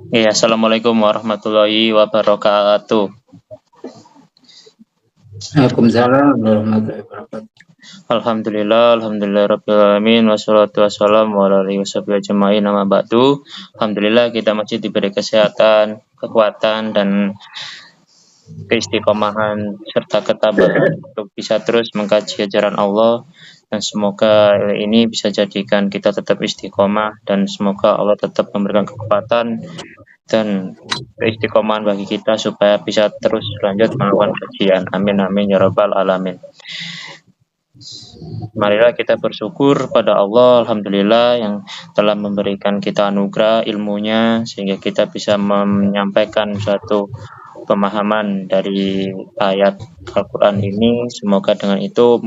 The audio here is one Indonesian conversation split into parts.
Iya, assalamualaikum warahmatullahi wabarakatuh. Waalaikumsalam warahmatullahi wabarakatuh. Alhamdulillah, alamin, wassalatu wassalamu ala alihi washabihi ajma'in, amma ba'du. Alhamdulillah kita masih diberi kesehatan, kekuatan dan keistiqomahan serta ketabahan untuk bisa terus mengkaji ajaran Allah, dan semoga ini bisa jadikan kita tetap istiqomah, dan semoga Allah tetap memberikan kekuatan dan keistiqomahan bagi kita supaya bisa terus lanjut melakukan kajian. Amin amin ya rabbal alamin. Marilah kita bersyukur pada Allah, alhamdulillah, yang telah memberikan kita anugerah ilmunya sehingga kita bisa menyampaikan suatu pemahaman dari ayat Al-Quran ini. Semoga dengan itu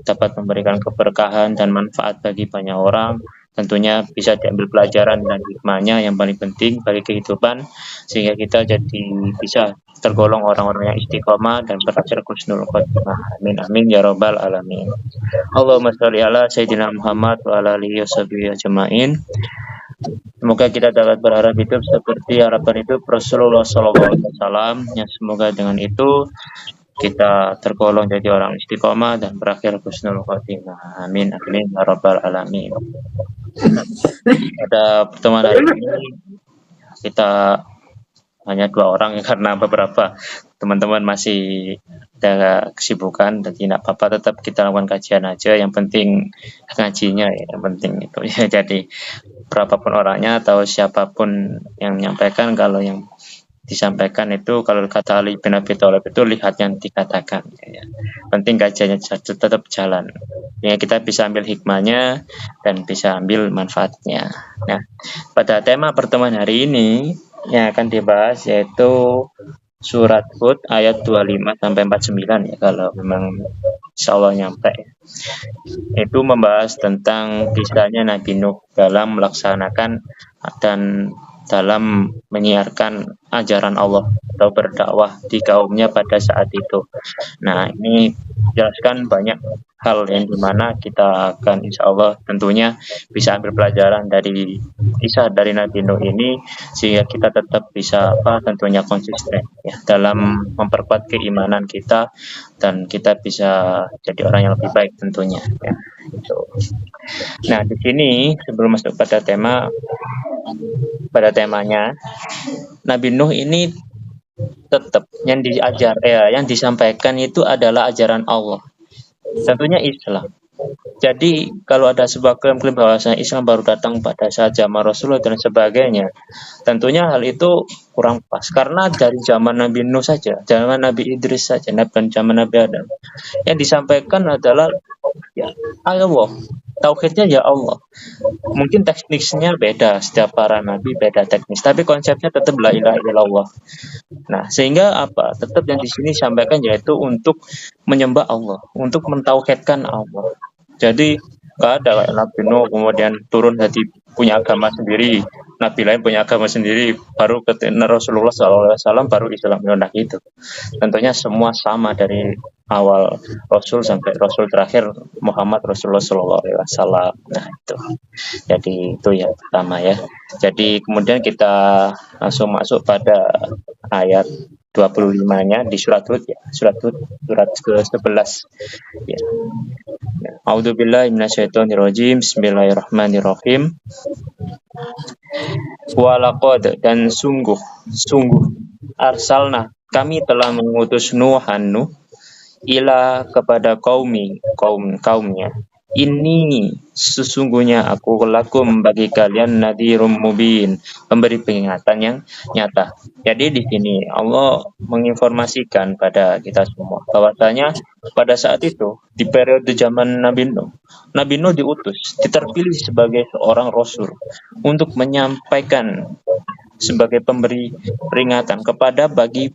dapat memberikan keberkahan dan manfaat bagi banyak orang. Tentunya bisa diambil pelajaran dan hikmahnya yang paling penting bagi kehidupan, sehingga kita jadi bisa tergolong orang-orang yang istiqomah dan berakhir husnul khotimah. Amin amin ya robbal alamin. Allahumma sholli ala sayyidina Muhammad wa ala alihi washabihi ajmain. Semoga kita dapat berharap hidup seperti harapan hidup Rasulullah SAW. Ya, semoga dengan itu kita tergolong jadi orang istiqomah dan berakhir husnul khotimah. Amin amin ya rabbal alamin. Pada pertemuan hari ini kita hanya 2 orang ya, karena beberapa teman-teman masih ada kesibukan, dan tidak apa-apa, tetap kita lakukan kajian aja, yang penting ngajinya ya, yang penting itu ya. Jadi berapapun orangnya atau siapapun yang menyampaikan, kalau yang disampaikan itu, kalau kata Ali bin Abi Thalib itu, lihat yang dikatakan ya. Penting kajiannya tetap jalan ya, kita bisa ambil hikmahnya dan bisa ambil manfaatnya. Nah, pada tema pertemuan hari ini yang akan dibahas yaitu surat Hud ayat 25 sampai 49 ya, kalau memang insyaallah nyampe. Itu membahas tentang kisahnya Nabi Nuh dalam melaksanakan dan dalam menyiarkan ajaran Allah atau berdakwah di kaumnya pada saat itu. Nah, ini jelaskan banyak hal yang dimana kita akan insya Allah tentunya bisa ambil pelajaran dari kisah dari Nabi Nuh ini, sehingga kita tetap bisa tentunya konsisten ya dalam memperkuat keimanan kita, dan kita bisa jadi orang yang lebih baik tentunya ya. Gitu. Nah, di sini sebelum masuk pada temanya, Nabi Nuh ini tetap yang yang disampaikan itu adalah ajaran Allah, tentunya Islam. Jadi kalau ada sebuah klaim-klaim bahwasanya Islam baru datang pada saat zaman Rasulullah dan sebagainya, tentunya hal itu kurang pas, karena dari zaman Nabi Nuh saja, zaman Nabi Idris saja, dan zaman Nabi Adam, yang disampaikan adalah ya Allah, tauhidnya ya Allah. Mungkin teknisnya beda, setiap para nabi beda teknis, tapi konsepnya tetap la ilaha illallah. Nah, sehingga apa? Tetap yang di sini sampaikan yaitu untuk menyembah Allah, untuk mentauhidkan Allah. Jadi gak ada kayak Nabi Nuh kemudian turun jadi punya agama sendiri, Nabi lain punya agama sendiri, baru ketika Rasulullah SAW baru Islam. Nah gitu. Tentunya semua sama dari awal Rasul sampai Rasul terakhir Muhammad Rasulullah SAW. Nah itu. Jadi itu yang pertama ya. Jadi kemudian kita langsung masuk pada ayat 25-nya di surat Hud ya. Surat Hud surat ke-11 ya. A'udzubillahi minasyaitonirrajim. Bismillahirrahmanirrahim. Walaqad, dan sungguh arsalna, kami telah mengutus Nuhan ila kepada kaumnya. Ini sesungguhnya aku lakum bagi kalian nadhirum mubin, memberi peringatan yang nyata. Jadi di sini Allah menginformasikan pada kita semua bahwasanya pada saat itu di periode zaman Nabi Nuh diutus, diterpilih sebagai seorang rasul untuk menyampaikan sebagai pemberi peringatan kepada bagi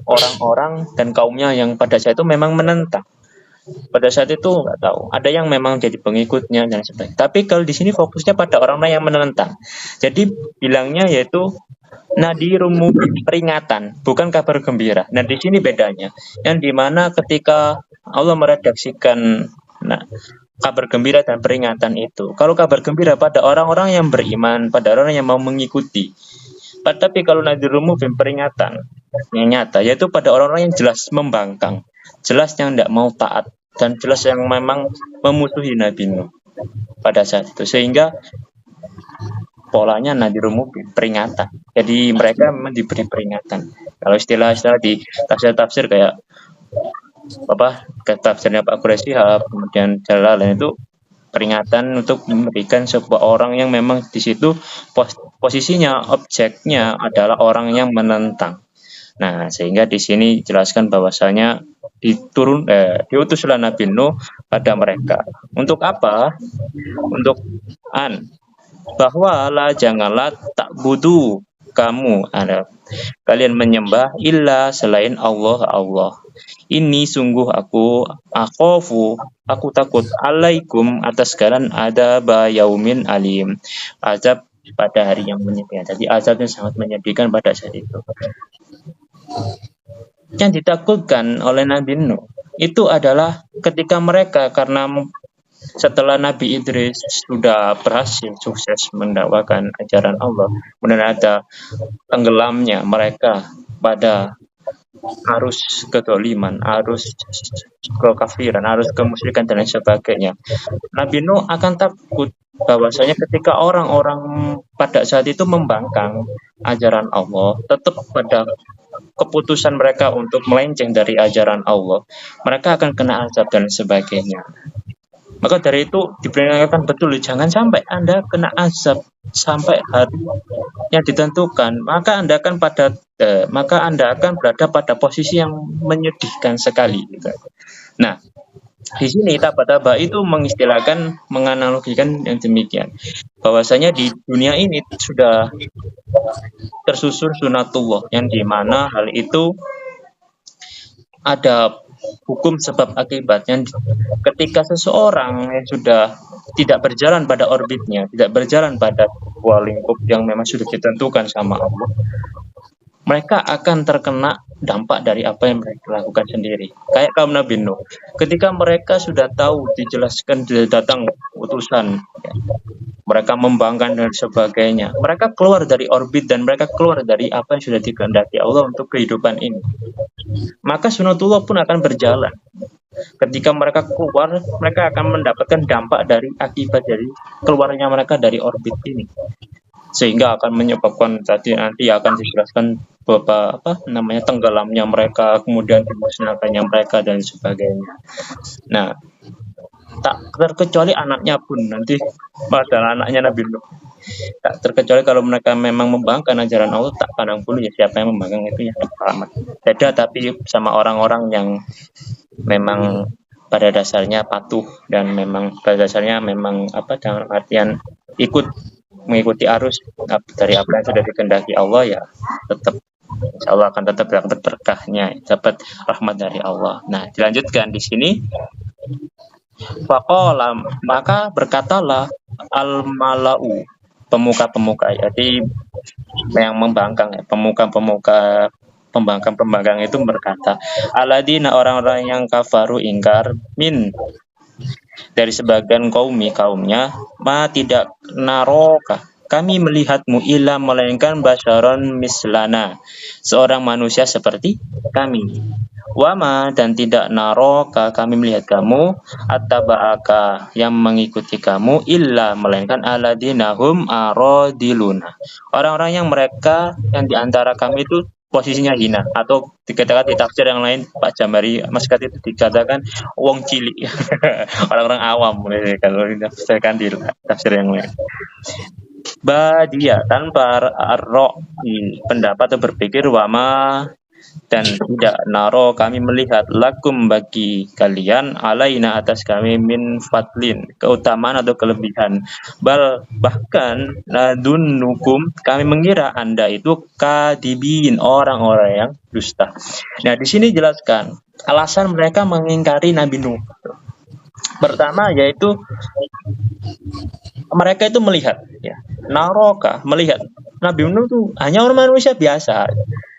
orang-orang dan kaumnya yang pada saat itu memang menentang. Pada saat itu nggak tahu, ada yang memang jadi pengikutnya dan sebagainya. Tapi kalau di sini fokusnya pada orang-orang yang menentang. Jadi bilangnya yaitu nadirum peringatan, bukan kabar gembira. Nah di sini bedanya, yang dimana ketika Allah meredaksikan kabar gembira dan peringatan itu, kalau kabar gembira pada orang-orang yang beriman, pada orang yang mau mengikuti, Tapi kalau nadhirul mubin, peringatan yang nyata, yaitu pada orang-orang yang jelas membangkang, jelas yang tidak mau taat, dan jelas yang memang memusuhi Nabi Nuh pada saat itu. Sehingga polanya nadhirul mubin, peringatan. Jadi mereka memang diberi peringatan. Kalau istilah-istilah di tafsir-tafsir kayak tafsirnya Pak Quraisy, kemudian Jalalain itu peringatan untuk memberikan sebuah orang yang memang di situ posisinya, objeknya adalah orang yang menentang. Nah, sehingga di sini jelaskan bahwasanya diutuslah Nabi Nuh pada mereka. Untuk apa? Untuk bahwa janganlah tak budu kamu kalian menyembah illa selain Allah. Ini sungguh aku takut alaikum atas kalian ada yaumin alim, azab pada hari yang menyedihkan. Jadi azabnya sangat menyedihkan pada saat itu. Yang ditakutkan oleh Nabi Nuh itu adalah ketika mereka, karena setelah Nabi Idris sudah berhasil sukses mendakwakan ajaran Allah, kemudian ada tenggelamnya mereka pada arus kedoliman, arus kekafiran, arus kemusyrikan dan lain sebagainya. Nabi Nuh akan takut bahwasanya ketika orang-orang pada saat itu membangkang ajaran Allah, tetap pada keputusan mereka untuk melenceng dari ajaran Allah, mereka akan kena azab dan sebagainya. Maka dari itu diperingatkan betul, jangan sampai Anda kena azab sampai hari yang ditentukan, maka Anda akan berada pada posisi yang menyedihkan sekali. Gitu. Nah, di sini Tabata itu menganalogikan yang demikian, bahwasanya di dunia ini sudah tersusun sunatullah, yang dimana hal itu ada hukum sebab akibat, yang ketika seseorang yang sudah tidak berjalan pada orbitnya, tidak berjalan pada sebuah lingkup yang memang sudah ditentukan sama Allah, mereka akan terkena dampak dari apa yang mereka lakukan sendiri. Kayak kaum Nabi Nuh, ketika mereka sudah tahu, dijelaskan datang utusan, mereka membangkang dan sebagainya, mereka keluar dari orbit dan mereka keluar dari apa yang sudah dikehendaki Allah untuk kehidupan ini. Maka sunatullah pun akan berjalan. Ketika mereka keluar, mereka akan mendapatkan dampak dari akibat dari keluarnya mereka dari orbit ini, sehingga akan menyebabkan nanti akan dijelaskan tenggelamnya mereka, kemudian dimusnahkannya mereka dan sebagainya. Nah, tak terkecuali anaknya pun nanti adalah anaknya Nabi Nuh. Tak terkecuali kalau mereka memang membangkang ajaran Allah, tak pandang bulu ya siapa yang membangkang itu ya selamat. Beda tapi sama orang-orang yang memang pada dasarnya patuh dan memang pada dasarnya memang dalam artian mengikuti arus dari apa yang sudah dikehendaki Allah, ya tetap insya Allah akan tetap dapat berkahnya, dapat rahmat dari Allah. Nah, dilanjutkan di sini. Faqala, maka berkatalah al-mala'u, pemuka-pemuka, jadi yang membangkang, pemuka-pemuka pembangkang itu berkata, aladina, orang-orang yang kafaru ingkar, min, dari sebagian kaumnya, ma tidak naroka, kami melihatmu ila melainkan basyaron mislana, seorang manusia seperti kami. Wama, dan tidak naroka, kami melihat kamu, attaba'aka, yang mengikuti kamu, illa, melainkan aladinahum arodiluna, orang-orang yang mereka yang diantara kami itu posisinya hina, atau dikatakan di tafsir yang lain Pak Jambari Mas Kat itu dikatakan wong cilik. Orang-orang awam kalau ditafsirkan di tafsir yang lain. Badia, tanpa pendapat atau berpikir, wama, dan tidak naro, kami melihat lakum, bagi kalian, alaina, atas kami, min fatlin, keutamaan atau kelebihan, bahkan dunnukum, kami mengira Anda itu kadibin, orang-orang yang dusta. Nah, di sini jelaskan alasan mereka mengingkari Nabi Nuh. Pertama yaitu mereka itu melihat, ya, naroka, melihat Nabi Nuh itu hanya orang manusia biasa.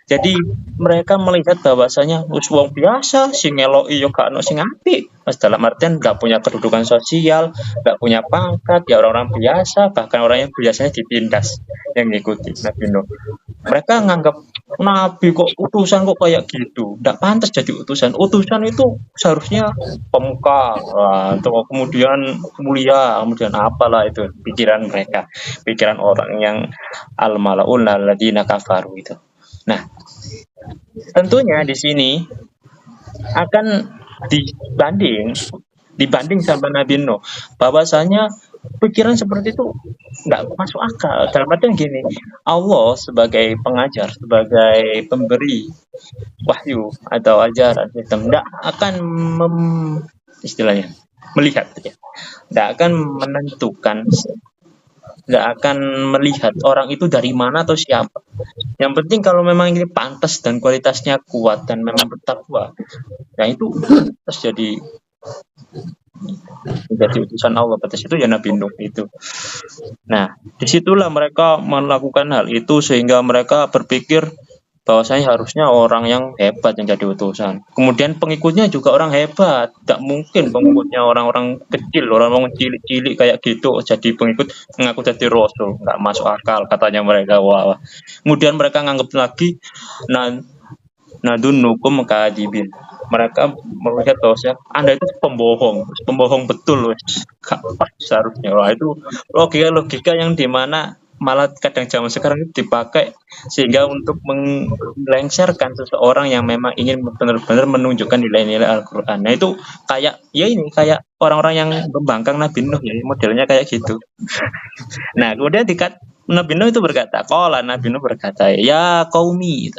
Jadi mereka melihat bahwasanya wong biasa, sing ngeloki yo gak ono sing apik. Mas dalam artian gak punya kedudukan sosial, gak punya pangkat, ya orang-orang biasa, bahkan orang yang biasanya ditindas yang ngikuti Nabi Nuh. Mereka nganggap nabi kok utusan kok kayak gitu, nggak pantas jadi utusan. Utusan itu seharusnya pemuka, atau kemudian mulia, kemudian apalah itu pikiran mereka, pikiran orang yang al malaun alladzina kafaru itu. Nah, tentunya di sini akan dibanding dibanding sama Nabi Nuh, bahwasanya pikiran seperti itu nggak masuk akal. Dalam artian gini, Allah sebagai pengajar, sebagai pemberi wahyu atau ajaran sistem, nggak akan istilahnya melihat, ya, nggak akan menentukan, nggak akan melihat orang itu dari mana atau siapa. Yang penting kalau memang ini pantas dan kualitasnya kuat dan memang bertakwa, nah itu terus menjadi utusan Allah. Batas itu ya Nabi Nuh itu. Nah, disitulah mereka melakukan hal itu sehingga mereka berpikir bahwasanya harusnya orang yang hebat yang jadi utusan. Kemudian pengikutnya juga orang hebat. Tidak mungkin pengikutnya orang-orang kecil, orang-orang cilik-cilik kayak gitu jadi pengikut mengaku jadi rasul. Nggak masuk akal katanya mereka. Wah. Kemudian mereka nganggap lagi, nah, nadunnukum kadibin. Mereka melihat bahwasanya Anda itu pembohong betul, gak pas seharusnya. Wah, itu logika yang dimana malah kadang zaman sekarang itu dipakai sehingga untuk melengsarkan seseorang yang memang ingin benar-benar menunjukkan nilai-nilai Al-Quran. Nah itu kayak orang-orang yang membangkang Nabi Nuh ya, modelnya kayak gitu. Nah kemudian Nabi Nuh itu berkata, Nabi Nuh berkata, ya qaumi,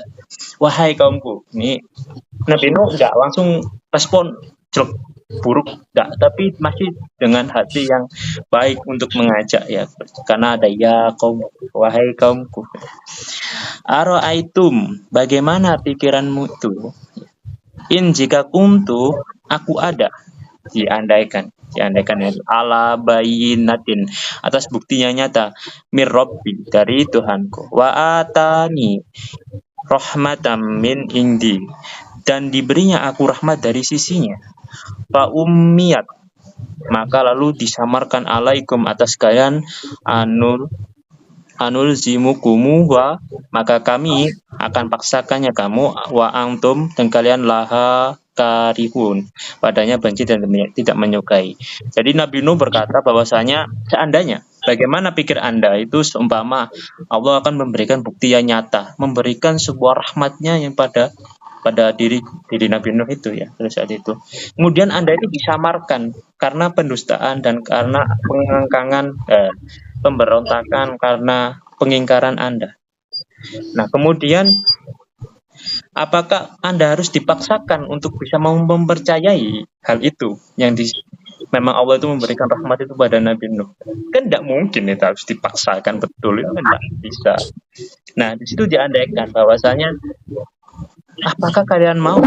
wahai kaumku. Ini Nabi Nuh nggak langsung respon jelek buruk, nggak, tapi masih dengan hati yang baik untuk mengajak, ya, karena ada ya kaum, wahai kaumku. Aro'aitum, bagaimana pikiranmu itu? In jika kumtu, aku ada, diandaikan ala bayinatin, atas buktinya nyata, mirrobbi, dari Tuhanku, wa atani rahmatam min indi, dan diberinya aku rahmat dari sisinya, fa ummiyat, maka lalu disamarkan alaikum atas kalian, anul zimukumu wa, maka kami akan paksakannya kamu, wa antum, dan kalian laha karihun, padanya benci dan tidak menyukai. Jadi Nabi Nuh berkata bahwasanya seandainya, bagaimana pikir Anda itu seumpama Allah akan memberikan bukti yang nyata, memberikan sebuah rahmatnya yang pada diri Nabi Nuh itu, ya, pada saat itu. Kemudian Anda itu disamarkan karena pendustaan dan karena pengangkangan, pemberontakan, karena pengingkaran Anda. Nah, kemudian apakah Anda harus dipaksakan untuk bisa mempercayai hal itu yang memang Allah itu memberikan rahmat itu pada Nabi Nuh? Kan tidak mungkin itu harus dipaksakan, betul, itu kan tidak bisa. Nah, di situ diandaikan bahwasanya apakah kalian mau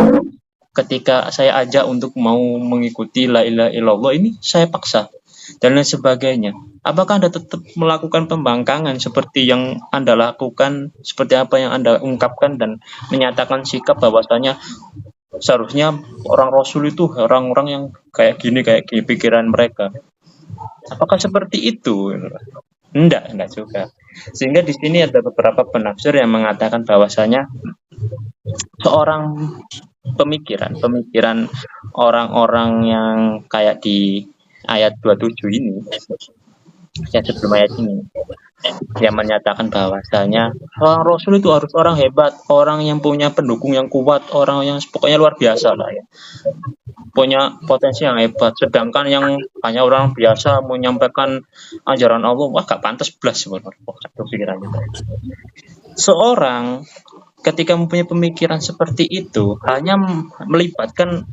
ketika saya ajak untuk mau mengikuti la ilaha illallah ini saya paksa dan lain sebagainya? Apakah Anda tetap melakukan pembangkangan seperti yang Anda lakukan, seperti apa yang Anda ungkapkan dan menyatakan sikap bahwasanya seharusnya orang Rasul itu orang-orang yang kayak gini pikiran mereka? Apakah seperti itu? Enggak juga. Sehingga di sini ada beberapa penafsir yang mengatakan bahwasanya seorang pemikiran orang-orang yang kayak di ayat 27 ini, yang sebelum ayat ini, yang menyatakan bahwasanya orang Rasul itu harus orang hebat, orang yang punya pendukung yang kuat, orang yang pokoknya luar biasa lah, ya, punya potensi yang hebat. Sedangkan yang hanya orang biasa menyampaikan ajaran Allah, wah gak pantas belas sebenarnya. Pikirannya seorang ketika mempunyai pemikiran seperti itu hanya melibatkan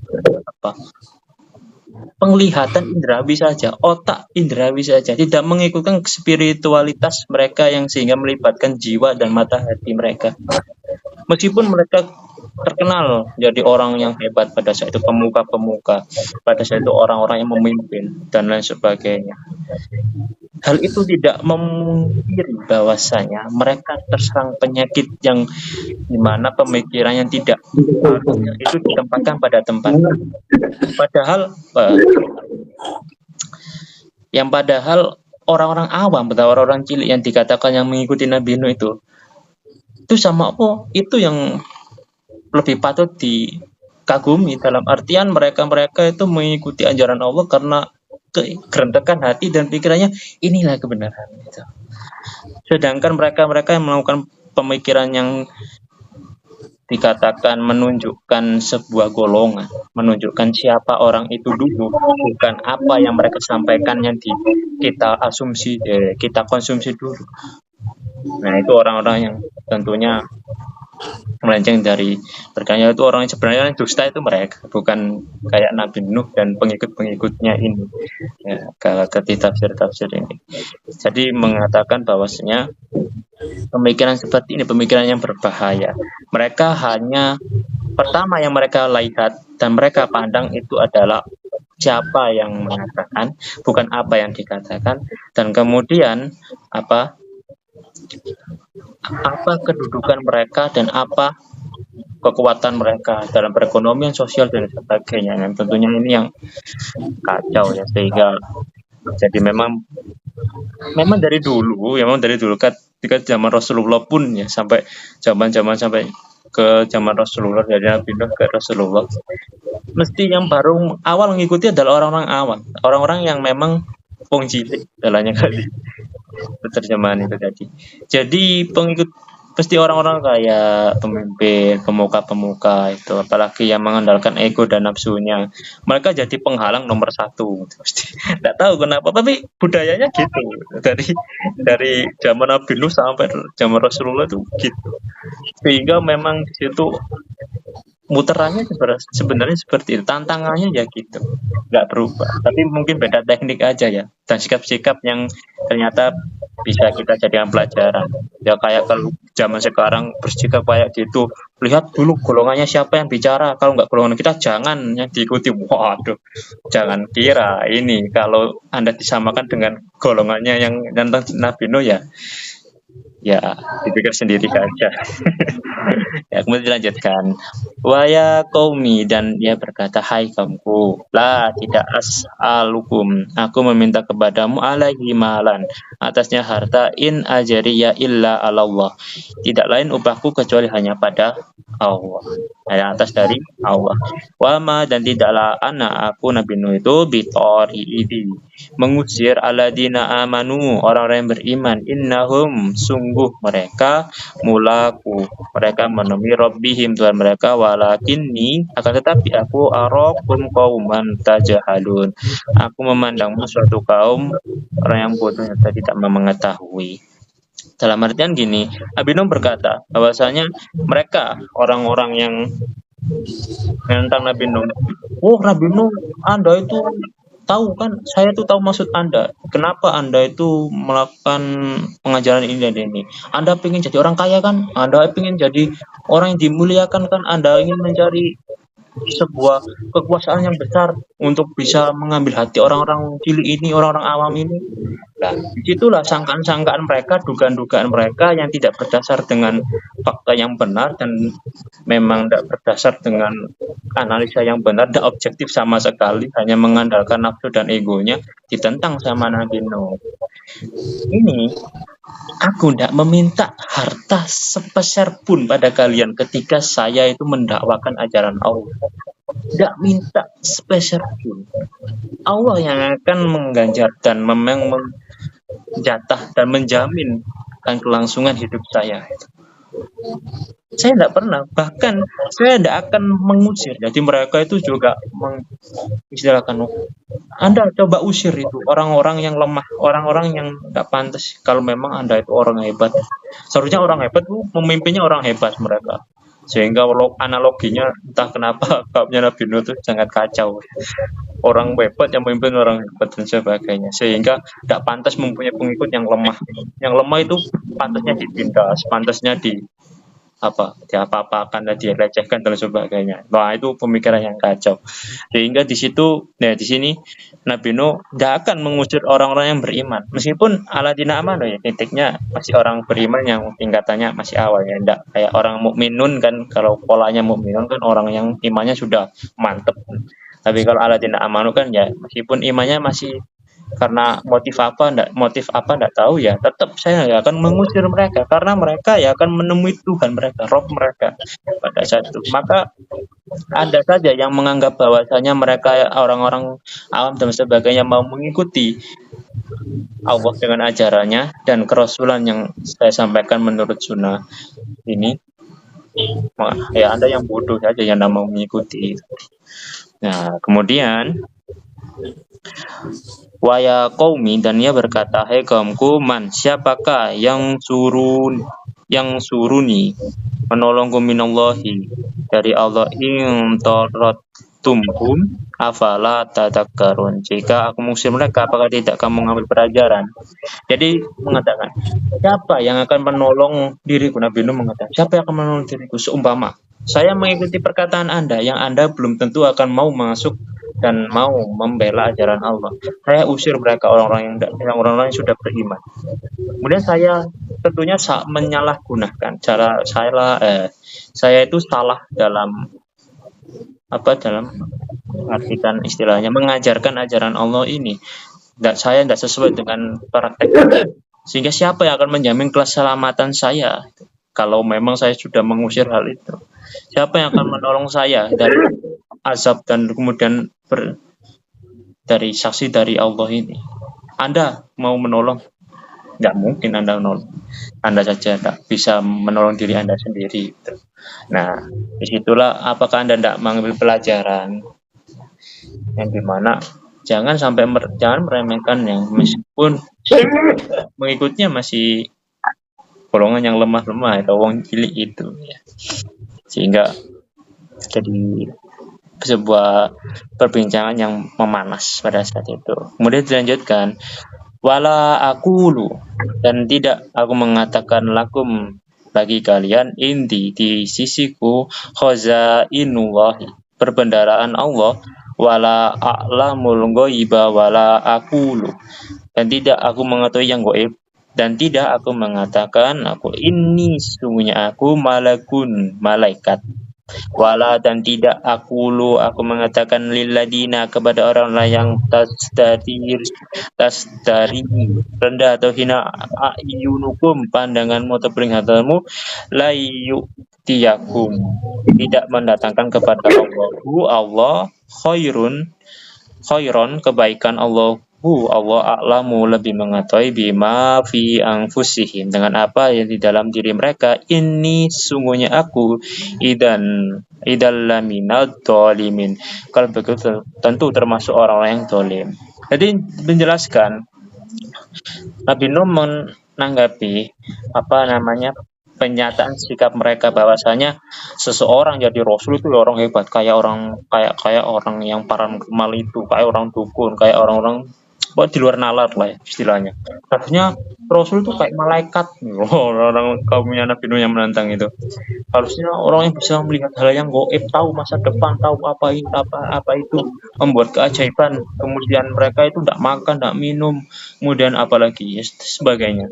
penglihatan indrawi saja, otak indrawi saja, tidak mengikutkan spiritualitas mereka yang sehingga melibatkan jiwa dan mata hati mereka. Meskipun mereka terkenal jadi orang yang hebat pada saat itu, pemuka-pemuka, pada saat itu orang-orang yang memimpin dan lain sebagainya, hal itu tidak memungkiri bahwasanya mereka terserang penyakit yang dimana pemikiran yang tidak harusnya itu ditempatkan pada tempatnya. Padahal orang-orang awam atau orang-orang cilik yang dikatakan yang mengikuti Nabi Nuh itu Itu sama Allah, itu yang lebih patut dikagumi, dalam artian mereka-mereka itu mengikuti ajaran Allah karena kerendakan hati dan pikirannya inilah kebenaran gitu. Sedangkan mereka-mereka yang melakukan pemikiran yang dikatakan menunjukkan sebuah golongan, menunjukkan siapa orang itu dulu, bukan apa yang mereka sampaikan yang kita asumsi, kita konsumsi dulu. Nah, itu orang-orang yang tentunya melenceng dari berkanya, itu orang yang sebenarnya dusta itu mereka, bukan kayak Nabi Nuh dan pengikut-pengikutnya ini ya, ke tafsir-tafsir ini. Jadi mengatakan bahwasanya pemikiran seperti ini pemikiran yang berbahaya. Mereka hanya pertama yang mereka lihat dan mereka pandang itu adalah siapa yang mengatakan, bukan apa yang dikatakan, dan kemudian apa kedudukan mereka dan apa kekuatan mereka dalam perekonomian, sosial dan sebagainya. Dan tentunya ini yang kacau ya, sehingga jadi memang dari dulu ketika zaman Rasulullah pun ya, sampai sampai ke zaman Rasulullah, dari Nabi Nuh ke Rasulullah, mesti yang baru awal mengikuti adalah orang-orang awam, orang-orang yang memang wong cilik dalanya kali terjemahan itu tadi. Jadi pengikut pasti orang-orang kayak pemimpin, pemuka-pemuka itu, apalagi yang mengandalkan ego dan nafsunya, mereka jadi penghalang nomor satu. Tidak tahu kenapa, tapi budayanya gitu. Dari zaman Nabi Nuh sampai zaman Rasulullah itu gitu. Sehingga memang di situ muterannya sebenarnya seperti itu, tantangannya ya gitu, nggak berubah, tapi mungkin beda teknik aja ya, dan sikap-sikap yang ternyata bisa kita jadikan pelajaran ya. Kayak kalau zaman sekarang bersikap kayak gitu, lihat dulu golongannya siapa yang bicara, kalau nggak golongan kita jangan yang diikuti. Waduh, jangan kira ini kalau Anda disamakan dengan golongannya yang tentang Nabi Nuh ya dipikir sendiri saja. Ya, kemudian dilanjutkan, waya qaumi, dan dia berkata, hai kaumku, la tidak as'alukum, aku meminta kepadamu alaihi malan, atasnya harta, in ajriya illa ala Allah, tidak lain upahku kecuali hanya pada Allah, yang atas dari Allah. Wama, dan tidaklah aku Nabi Nuh itu bitoriidi, mengusir aladina amanu, orang-orang yang beriman, innahum, sungguh mereka, mulaku, mereka menemui Rabbihim, Tuhan mereka, walakinni, akan tetapi aku arakum qauman tajahalun, aku memandangmu suatu kaum orang yang bodoh yang tidak mengetahui. Dalam artian gini, Nabi Nuh berkata bahwasanya mereka orang-orang yang tentang Nabi Nuh, Nabi Nuh, Anda itu tahu kan, saya tuh tahu maksud Anda. Kenapa Anda itu melakukan pengajaran ini dan ini? Anda ingin jadi orang kaya kan? Anda ingin jadi orang yang dimuliakan kan? Anda ingin mencari sebuah kekuasaan yang besar untuk bisa mengambil hati orang-orang cilik ini, orang-orang awam ini. Nah, disitulah sangkaan-sangkaan mereka, dugaan-dugaan mereka yang tidak berdasar dengan fakta yang benar dan memang tidak berdasar dengan analisa yang benar dan objektif sama sekali, hanya mengandalkan nafsu dan egonya, ditentang sama Nabi Nuh. Ini, aku tidak meminta harta sepeser pun pada kalian ketika saya itu mendakwakan ajaran Allah. Tidak minta sepeser pun. Allah yang akan mengganjar dan memang menjatah dan menjamin akan kelangsungan hidup saya. Saya tidak pernah, bahkan saya tidak akan mengusir. Jadi mereka itu juga mengistilahkan, Anda coba usir itu orang-orang yang lemah, orang-orang yang tidak pantas. Kalau memang Anda itu orang hebat, seharusnya orang hebat itu memimpinnya orang hebat mereka. Sehingga analoginya entah kenapa kaumnya Nabi Nuh itu sangat kacau. Orang hebat yang memimpin orang hebat dan sebagainya, sehingga tidak pantas mempunyai pengikut yang lemah. Yang lemah itu pantasnya ditindas, pantasnya diapa-apakan dan direcehkan dan sebagainya. Nah, itu pemikiran yang kacau. Sehingga di situ, di sini Nabi Nuh tidak akan mengusir orang-orang yang beriman, meskipun aladina amanu ya, titiknya masih orang beriman yang tingkatannya masih awal ya, tidak kayak orang mukminun kan. Kalau polanya mukminun kan orang yang imannya sudah mantep. Tapi kalau aladina amanu kan ya, meskipun imannya masih karena motif apa enggak tahu ya, tetap saya nggak akan mengusir mereka karena mereka ya akan menemui Tuhan mereka, Rob mereka pada saat itu. Maka ada saja yang menganggap bahwasanya mereka orang-orang awam dan sebagainya mau mengikuti Allah dengan ajarannya dan kerasulan yang saya sampaikan menurut sunnah ini. Ya Anda yang bodoh saja yang tidak mau mengikuti. Nah, kemudian waya qaumi, dan ia berkata, hai kaumku, man siapakah yang suruni menolongku minallahi dari Allah, in tumhum afala tadakkarun, jika aku mengusir mereka apakah tidak kamu mengambil pelajaran. Jadi mengatakan, siapa yang akan menolong diriku? Nabi Nuh mengatakan, siapa yang akan menolong diriku seumpama saya mengikuti perkataan Anda yang Anda belum tentu akan mau masuk dan mau membela ajaran Allah. Saya usir mereka, orang-orang yang sudah beriman. Kemudian saya tentunya menyalahgunakan cara saya itu salah dalam artikan istilahnya mengajarkan ajaran Allah ini. Saya tidak sesuai dengan prakteknya. Sehingga siapa yang akan menjamin keselamatan saya kalau memang saya sudah mengusir hal itu? Siapa yang akan menolong saya dari azab dan kemudian dari saksi dari Allah ini? Anda mau menolong? Nggak mungkin Anda menolong. Anda saja tidak bisa menolong diri Anda sendiri. Nah, disitulah apakah Anda tidak mengambil pelajaran yang dimana jangan meremehkan yang meskipun mengikutnya masih golongan yang lemah-lemah atau wong cilik itu ya. Sehingga jadi sebuah perbincangan yang memanas pada saat itu. Kemudian dilanjutkan, wala aqulu, dan tidak aku mengatakan lakum bagi kalian indi di sisiku khazainullahi perbendaraan Allah, wala a'lamul ghaiba wala aqulu, dan tidak aku mengetahui yang gaib, dan tidak aku mengatakan ini sesungguhnya aku malakun malaikat, wala, dan tidak aku mengatakan lilladina kepada orang-orang yang tasdari rendah atau hina ayunukum pandanganmu atau penglihatanmu layu tiyakum tidak mendatangkan kepada Allah khairon kebaikan Allah a'lamu lebih mengetahui bima fi anfusihim dengan apa yang di dalam diri mereka, ini sungguhnya aku idal laminad dhalimin, kalau begitu tentu termasuk orang-orang yang zalim. Jadi menjelaskan Nabi Nuh menanggapi penyataan sikap mereka bahwasanya seseorang jadi rasul itu orang hebat, kayak orang yang paranormal itu, kayak orang dukun, kayak orang-orang di luar nalar lah ya, istilahnya. Harusnya rasul itu kayak malaikat. Orang kaumnya Nabi Nuh yang menantang itu. Harusnya orang yang bisa melihat hal yang gaib, tahu masa depan, tahu apa itu, membuat keajaiban. Kemudian mereka itu tidak makan, tidak minum, kemudian apalagi ya, sebagainya.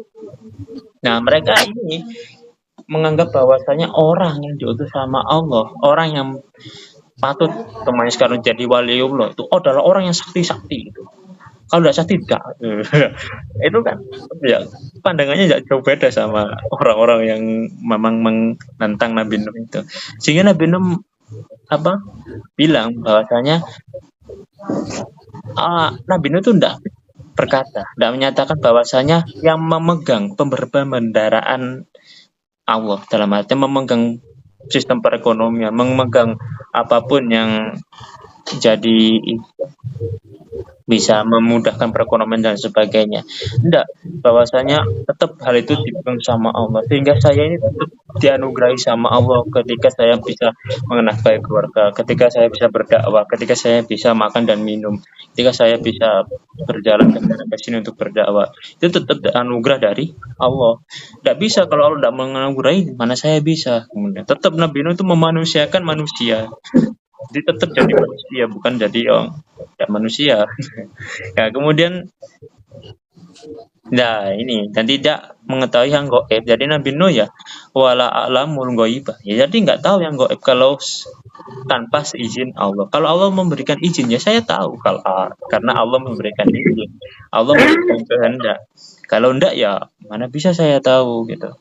Nah, mereka ini menganggap bahwasanya orang yang diutus sama Allah, orang yang patut kemarin sekarang jadi waliullah itu adalah orang yang sakti itu. Kalau tidak sakti tidak. Itu kan ya pandangannya jauh beda sama orang-orang yang memang menentang Nabi Nuh itu. Sehingga Nabi Nuh bilang bahwasanya Nabi Nuh itu tidak menyatakan bahwasanya yang memegang pembendaraan Allah dalam arti memegang sistem perekonomian, memegang apapun yang jadi bisa memudahkan perekonomian dan sebagainya. Tidak, bahwasanya tetap hal itu dipegang sama Allah. Sehingga saya ini tetap dianugerahi sama Allah ketika saya bisa menafkahi keluarga, ketika saya bisa berdakwah, ketika saya bisa makan dan minum, ketika saya bisa berjalan ke sini untuk berdakwah. Itu tetap anugerah dari Allah. Tidak bisa kalau Allah tidak menganugerahi, mana saya bisa. Kemudian tetap Nabi Nuh itu memanusiakan manusia. Jadi tetap jadi manusia, bukan jadi manusia. Ya, kemudian Nah, ini dan tidak mengetahui yang gaib. Jadi Nabi Nuh ya wala a'lamul ghaibah. Ya, jadi nggak tahu yang gaib kalau tanpa seizin Allah. Kalau Allah memberikan izin ya saya tahu kalau karena Allah memberikan izin. Allah memberikan kehendak. Kalau enggak ya mana bisa saya tahu gitu.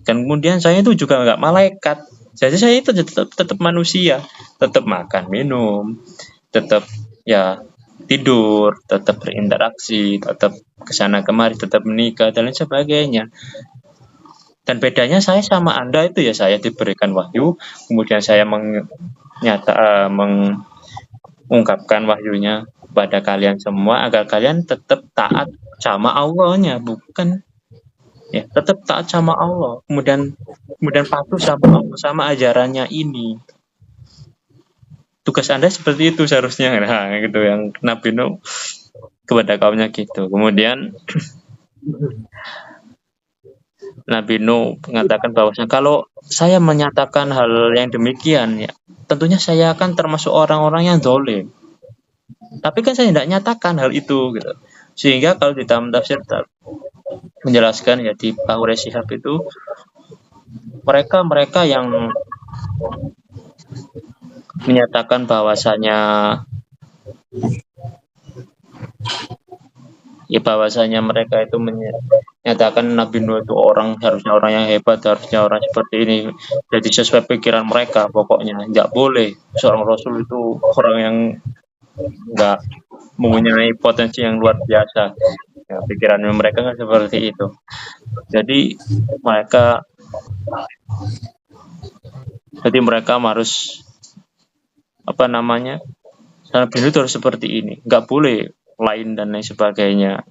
Dan kemudian saya itu juga nggak malaikat. Jadi saya itu tetap manusia, tetap makan, minum, tetap ya tidur, tetap berinteraksi, tetap kesana kemari, tetap menikah dan lain sebagainya. Dan bedanya saya sama Anda itu ya saya diberikan wahyu, kemudian saya mengungkapkan wahyunya pada kalian semua agar kalian tetap taat sama Allahnya, bukan ya tetap taat sama Allah, kemudian patuh sama ajarannya ini. Tugas Anda seperti itu seharusnya, nah gitu yang Nabi Nuh kepada kaumnya gitu. Kemudian Nabi Nuh mengatakan bahwasanya kalau saya menyatakan hal yang demikian ya tentunya saya akan termasuk orang-orang yang dolim. Tapi kan saya tidak nyatakan hal itu gitu. Sehingga kalau di dalam tafsir menjelaskan ya di Bahuri Shihab itu mereka yang menyatakan bahwasanya mereka itu menyatakan Nabi Nuh itu harusnya orang yang hebat, harusnya orang seperti ini. Jadi sesuai pikiran mereka pokoknya nggak boleh seorang Rasul itu orang yang nggak mempunyai potensi yang luar biasa. Ya, pikirannya mereka kan seperti itu. Jadi mereka harus Nabi Nuh harus seperti ini, nggak boleh lain dan lain sebagainya.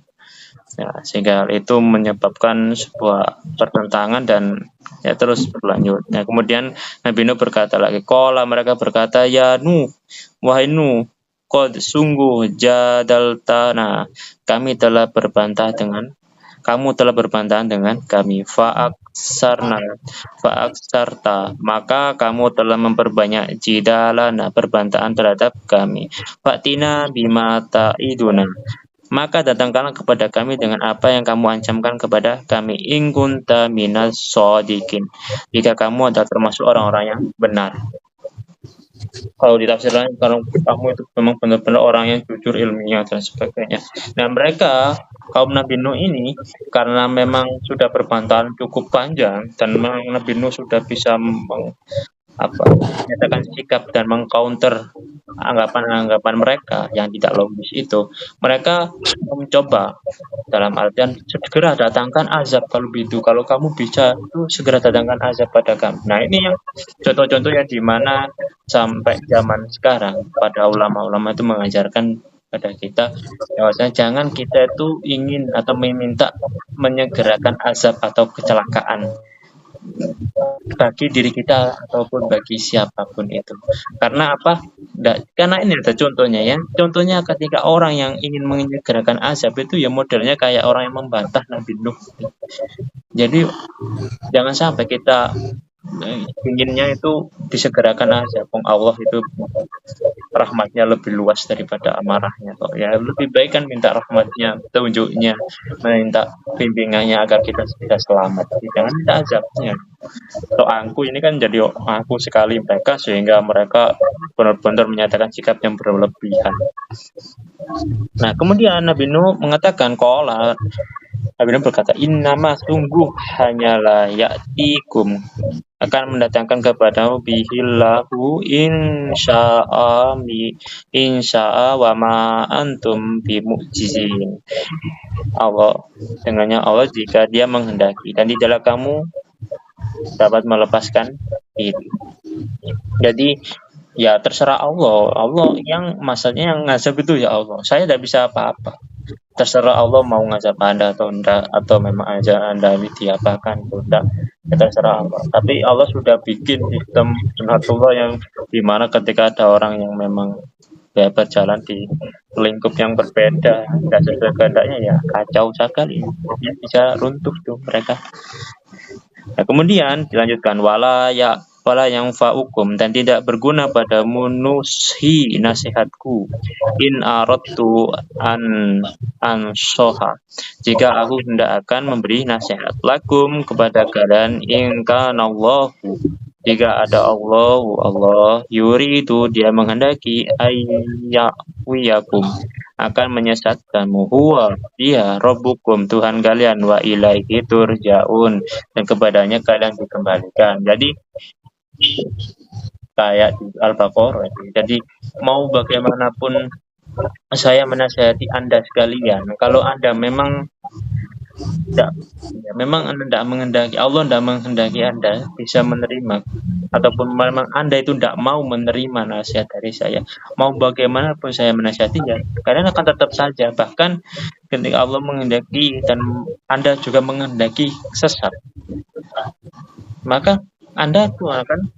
Ya, sehingga itu menyebabkan sebuah pertentangan dan ya terus berlanjut. Nah, kemudian Nabi Nuh berkata lagi, mereka berkata, ya Nuh, wahai Nuh, qad sungguh jadaltana, kamu telah berbantah dengan kami, fa'aksarta, maka kamu telah memperbanyak jidalana, perbantahan terhadap kami. Fa'tina bima ta'iduna, maka datangkanlah kepada kami dengan apa yang kamu ancamkan kepada kami, in kunta minas shodiqin, jika kamu adalah termasuk orang-orang yang benar. Kalau ditafsirkan kalau kamu itu memang benar-benar orang yang jujur, ilmiah dan sebagainya. Nah, mereka kaum Nabi Nuh ini karena memang sudah berbantahan cukup panjang dan memang Nabi Nuh sudah bisa menyatakan sikap dan mengcounter anggapan-anggapan mereka yang tidak logis itu. Mereka mencoba dalam artian segera datangkan azab kalau kamu bisa itu segera datangkan azab pada kami. Nah, ini yang contoh-contoh yang dimana sampai zaman sekarang pada ulama-ulama itu mengajarkan pada kita bahwasanya jangan kita itu ingin atau meminta menyegerakan azab atau kecelakaan bagi diri kita ataupun bagi siapapun itu. Karena apa? Karena ini ada contohnya ya. Contohnya ketika orang yang ingin menyegerakan azab itu ya modelnya kayak orang yang membantah Nabi Nuh. Jadi jangan sampai kita inginnya itu disegerakan azab. Allah itu rahmatnya lebih luas daripada amarahnya kok. Ya lebih baik kan minta rahmatnya, petunjuknya, minta bimbingannya agar kita bisa selamat. Jangan minta azabnya. So, angku ini kan jadi angku sekali mereka sehingga mereka benar-benar menyatakan sikap yang berlebihan. Nah, kemudian Nabi Nuh mengatakan Nabi Nuh berkata, innama sungguh hanyalah ya'tikum akan mendatangkan kepadamu bihillahu insya'a wa ma antum bimu'jizin. Allah dengannya Allah jika dia menghendaki dan tidaklah kamu dapat melepaskan diri. Jadi ya terserah Allah yang maksudnya yang ngazab itu ya Allah. Saya tidak bisa apa-apa. Terserah Allah mau ngazab Anda atau enggak, atau memang aja Anda diapakan atau enggak, ya terserah Allah. Tapi Allah sudah bikin sistem sunatullah yang dimana ketika ada orang yang memang berjalan di lingkup yang berbeda, nggak sesuai kehendaknya ya kacau sekali, bisa runtuh tuh mereka. Nah, kemudian dilanjutkan fala yanfa'ukum, dan tidak berguna padamu nushi, nasihatku, in aradtu ansoha, jika aku hendak akan memberi nasihat, lakum, kepada kalian, in kanallahu, jika ada Allah yuridu, dia menghendaki, ayyawiyakum, akan menyesatkanmu, huwa, dia, Rabbukum, Tuhan kalian, wa ilaihi turja'un, dan kepadanya kalian dikembalikan. Jadi kayak di Al-Baqarah. Jadi mau bagaimanapun saya menasihati Anda sekalian, kalau Anda memang tidak, ya, memang Anda tidak menghendaki, Allah tidak menghendaki Anda bisa menerima, ataupun memang Anda itu tidak mau menerima nasihat dari saya, mau bagaimanapun saya menasihati, ya kalian akan tetap saja, bahkan ketika Allah menghendaki dan Anda juga menghendaki sesat, maka Anda itu akan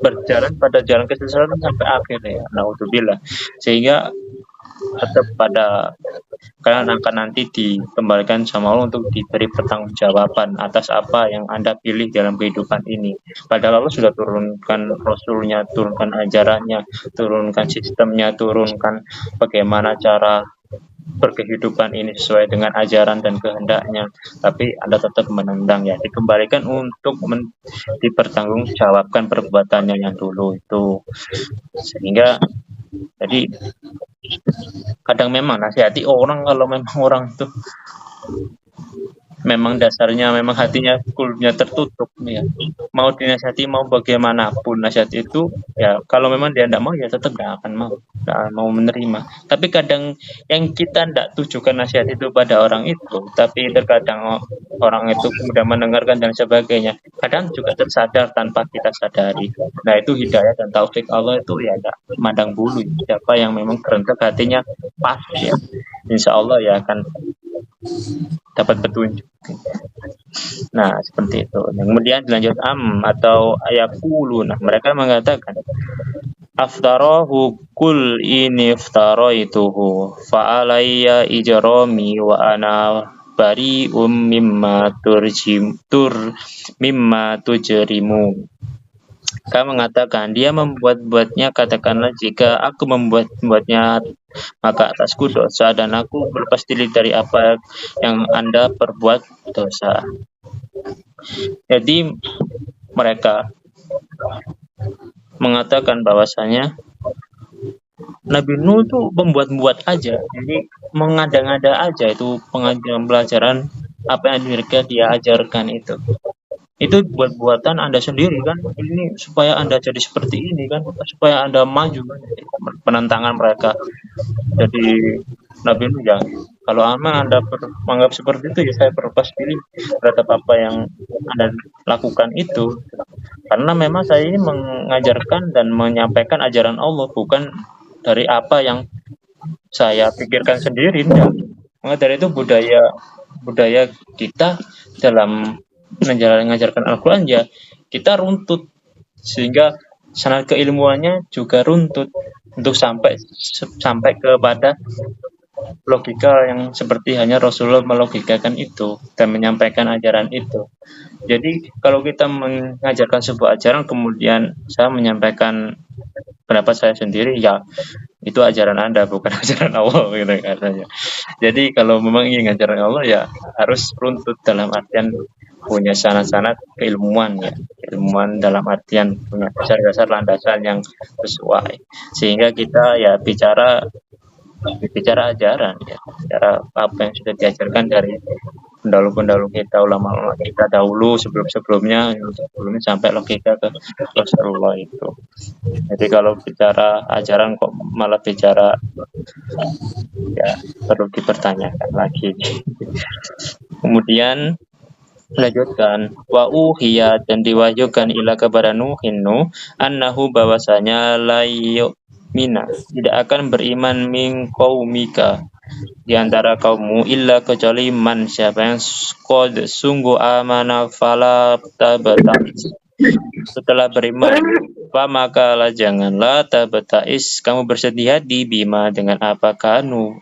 berjalan pada jalan kesesatan sampai akhir, ya naudzubillah, sehingga tetap pada kalian akan nanti dikembalikan sama Allah untuk diberi pertanggungjawaban atas apa yang Anda pilih dalam kehidupan ini. Padahal Allah sudah turunkan Rasulnya, turunkan ajarannya, turunkan sistemnya, turunkan bagaimana cara berkehidupan ini sesuai dengan ajaran dan kehendaknya, tapi Anda tetap menentang, ya dikembalikan untuk dipertanggungjawabkan perbuatannya yang dulu itu. Sehingga jadi kadang memang nasihati orang, kalau memang orang itu memang dasarnya memang hatinya kulubnya tertutup, ya mau dinasihati mau bagaimanapun nasihat itu, ya kalau memang dia tidak mau, ya tetap tidak akan mau, tidak mau menerima. Tapi kadang yang kita tidak tujukan nasihat itu pada orang itu, tapi terkadang orang itu mudah mendengarkan dan sebagainya, kadang juga tersadar tanpa kita sadari. Nah itu hidayah dan taufik Allah itu, ya tidak mandang bulu, siapa yang memang kerentek hatinya pas, ya insya Allah ya akan dapat petunjuk. Nah seperti itu. Kemudian dilanjut atau ayakulu. Nah mereka mengatakan, aftarahu kul ini iftara'ituhu fa alayya ijrami wa ana bari mimma mimma tujrimu. Mereka mengatakan, dia membuat-buatnya, katakanlah jika aku membuat-buatnya, maka atasku dosa, dan aku berlepas diri dari apa yang Anda perbuat dosa. Jadi mereka mengatakan bahwasanya Nabi Nuh itu membuat-buat aja, jadi mengada-ngada aja, itu pengajaran pelajaran apa yang mereka dia ajarkan itu buat-buatan Anda sendiri kan, ini supaya Anda jadi seperti ini kan, supaya Anda maju kan, penentangan mereka. Jadi Nabi Nuh, ya kalau Anda menganggap seperti itu, ya saya berlepas diri terhadap apa yang Anda lakukan itu, karena memang saya ini mengajarkan dan menyampaikan ajaran Allah, bukan dari apa yang saya pikirkan sendiri. Maka dari itu budaya kita dalam mengajarkan Al-Quran, ya kita runtut, sehingga sanad keilmuannya juga runtut untuk sampai kepada logika yang seperti hanya Rasulullah melogikakan itu dan menyampaikan ajaran itu. Jadi kalau kita mengajarkan sebuah ajaran kemudian saya menyampaikan pendapat saya sendiri, ya itu ajaran Anda, bukan ajaran Allah gitu katanya. Jadi kalau memang ingin ajaran Allah, ya harus runtut dalam artian punya sanad-sanad keilmuan, ya ilmuwan dalam artian punya dasar-dasar landasan yang sesuai, sehingga kita ya bicara ajaran, ya bicara apa yang sudah diajarkan dari pendahulu kita, ulama-ulama kita dahulu, sebelumnya sampai logika ke Rasulullah itu. Jadi kalau bicara ajaran kok malah bicara, ya perlu dipertanyakan lagi. Kemudian lanjutkan, wa uhiya, dan diwahyukan ila kepada Nuhin annahu, bahwasanya la yu'mina, tidak akan beriman min qaumika, di antara kaummu, illa kecuali man, siapa yang qad sungguh amana fala tabtais, setelah beriman, maka janganlah tabtais, kamu bersedih hati, bima, dengan apa kanu,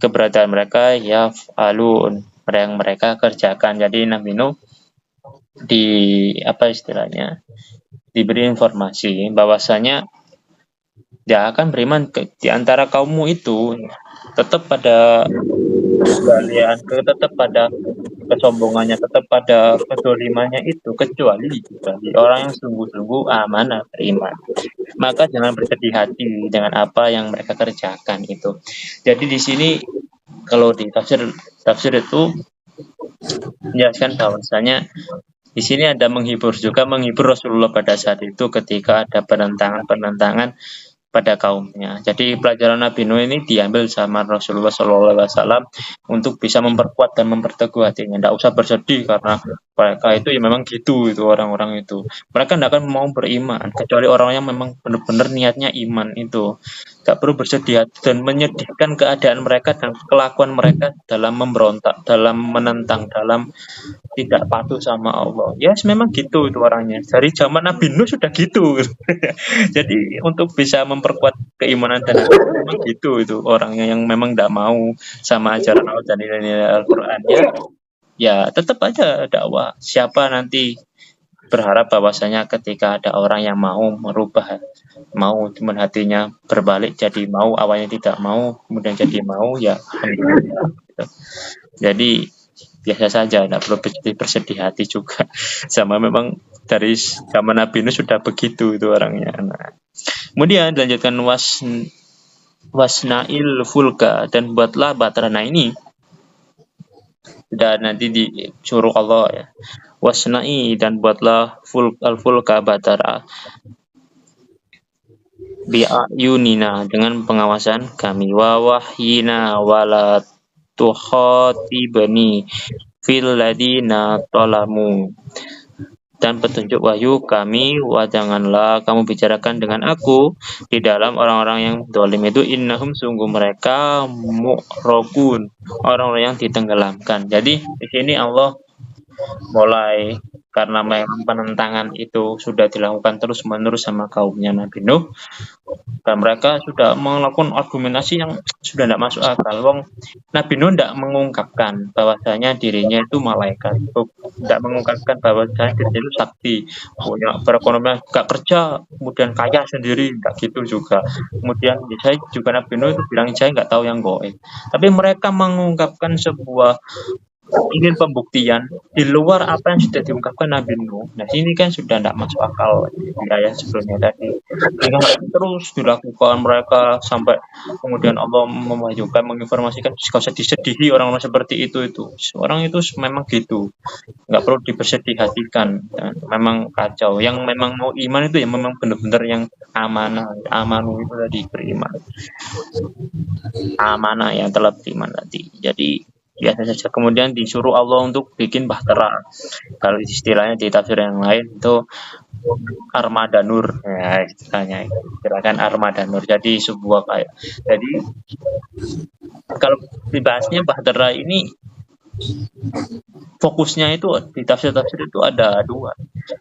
keberadaan mereka, yaf'alun, yang mereka kerjakan. Jadi Nabi Nuh di apa istilahnya, diberi informasi bahwasanya dia akan beriman di antara kaummu itu tetap pada kalian tetap pada kesombongannya, tetap pada kedolimannya itu, kecuali orang yang sungguh-sungguh amanah beriman. Maka jangan bersedih hati dengan apa yang mereka kerjakan itu. Jadi di sini kalau di tafsir itu menjelaskan bahwasanya di sini ada menghibur Rasulullah pada saat itu ketika ada penentangan pada kaumnya. Jadi pelajaran Nabi Nuh ini diambil sama Rasulullah SAW untuk bisa memperkuat dan memperteguh hatinya. Tidak usah bersedih karena mereka itu ya memang gitu itu orang-orang itu. Mereka tidak akan mau beriman kecuali orang yang memang benar-benar niatnya iman itu. Tidak perlu bersedih dan menyedihkan keadaan mereka dan kelakuan mereka dalam memberontak, dalam menentang, dalam tidak patuh sama Allah. Ya, yes, memang gitu itu orangnya. Dari zaman Nabi Nuh sudah gitu. Jadi untuk bisa memperkuat keimanan dan memang gitu itu orangnya yang memang tidak mau sama ajaran Allah dan nilai-nilai Al-Qur'annya. Ya, tetap aja dakwah. Siapa nanti berharap bahwasanya ketika ada orang yang mau merubah, mau cuman hatinya berbalik jadi mau, awalnya tidak mau, kemudian jadi mau, ya alhamdulillah. Gitu. Jadi biasa saja, tidak perlu bersedih hati juga. Sama memang dari zaman Nabi Nuh sudah begitu itu orangnya. Nah, kemudian dilanjutkan wasnail fulka, dan buatlah batara. Nah ini sudah nanti disuruh Allah ya. Wasna'i, dan buatlah al-fulka batara bi'ayunina, dengan pengawasan kami, wa wahyina wala tukhatibni fil ladina talamu, dan petunjuk wahyu kami, wa janganlah kamu bicarakan dengan aku di dalam orang-orang yang zalim itu, innahum, sungguh mereka, mu'rokun, orang-orang yang ditenggelamkan. Jadi di sini Allah mulai, karena memang penentangan itu sudah dilakukan terus-menerus sama kaumnya Nabi Nuh, dan mereka sudah melakukan argumentasi yang sudah tidak masuk akal. Wong Nabi Nuh tidak mengungkapkan bahwasanya dirinya itu malaikat, tidak mengungkapkan bahwasanya dirinya itu sakti, punya perekonomian, gak kerja, kemudian kaya sendiri, tidak gitu juga. Kemudian saya juga Nabi Nuh itu bilang saya nggak tahu yang goib. Tapi mereka mengungkapkan sebuah ingin pembuktian di luar apa yang sudah diungkapkan Nabi Nuh. Nah, ini kan sudah tidak masuk akal di ayat sebelumnya tadi. Sehingga terus dilakukan mereka sampai kemudian Allah memajukan, menginformasikan, gak usah disedihi orang-orang seperti itu. Orang itu memang gitu, nggak perlu dibersedih hatikan. Memang kacau. Yang memang mau iman itu ya memang benar-benar yang amanah. Amanu itu tadi beriman. Amanah yang telah beriman tadi. Jadi biasa saja. Kemudian disuruh Allah untuk bikin bahtera. Kalau istilahnya di tafsir yang lain itu armada nur, ya istilahnya istilahkan armada nur. Jadi sebuah kayak, jadi kalau dibahasnya bahtera ini fokusnya itu di tafsir-tafsir itu ada dua.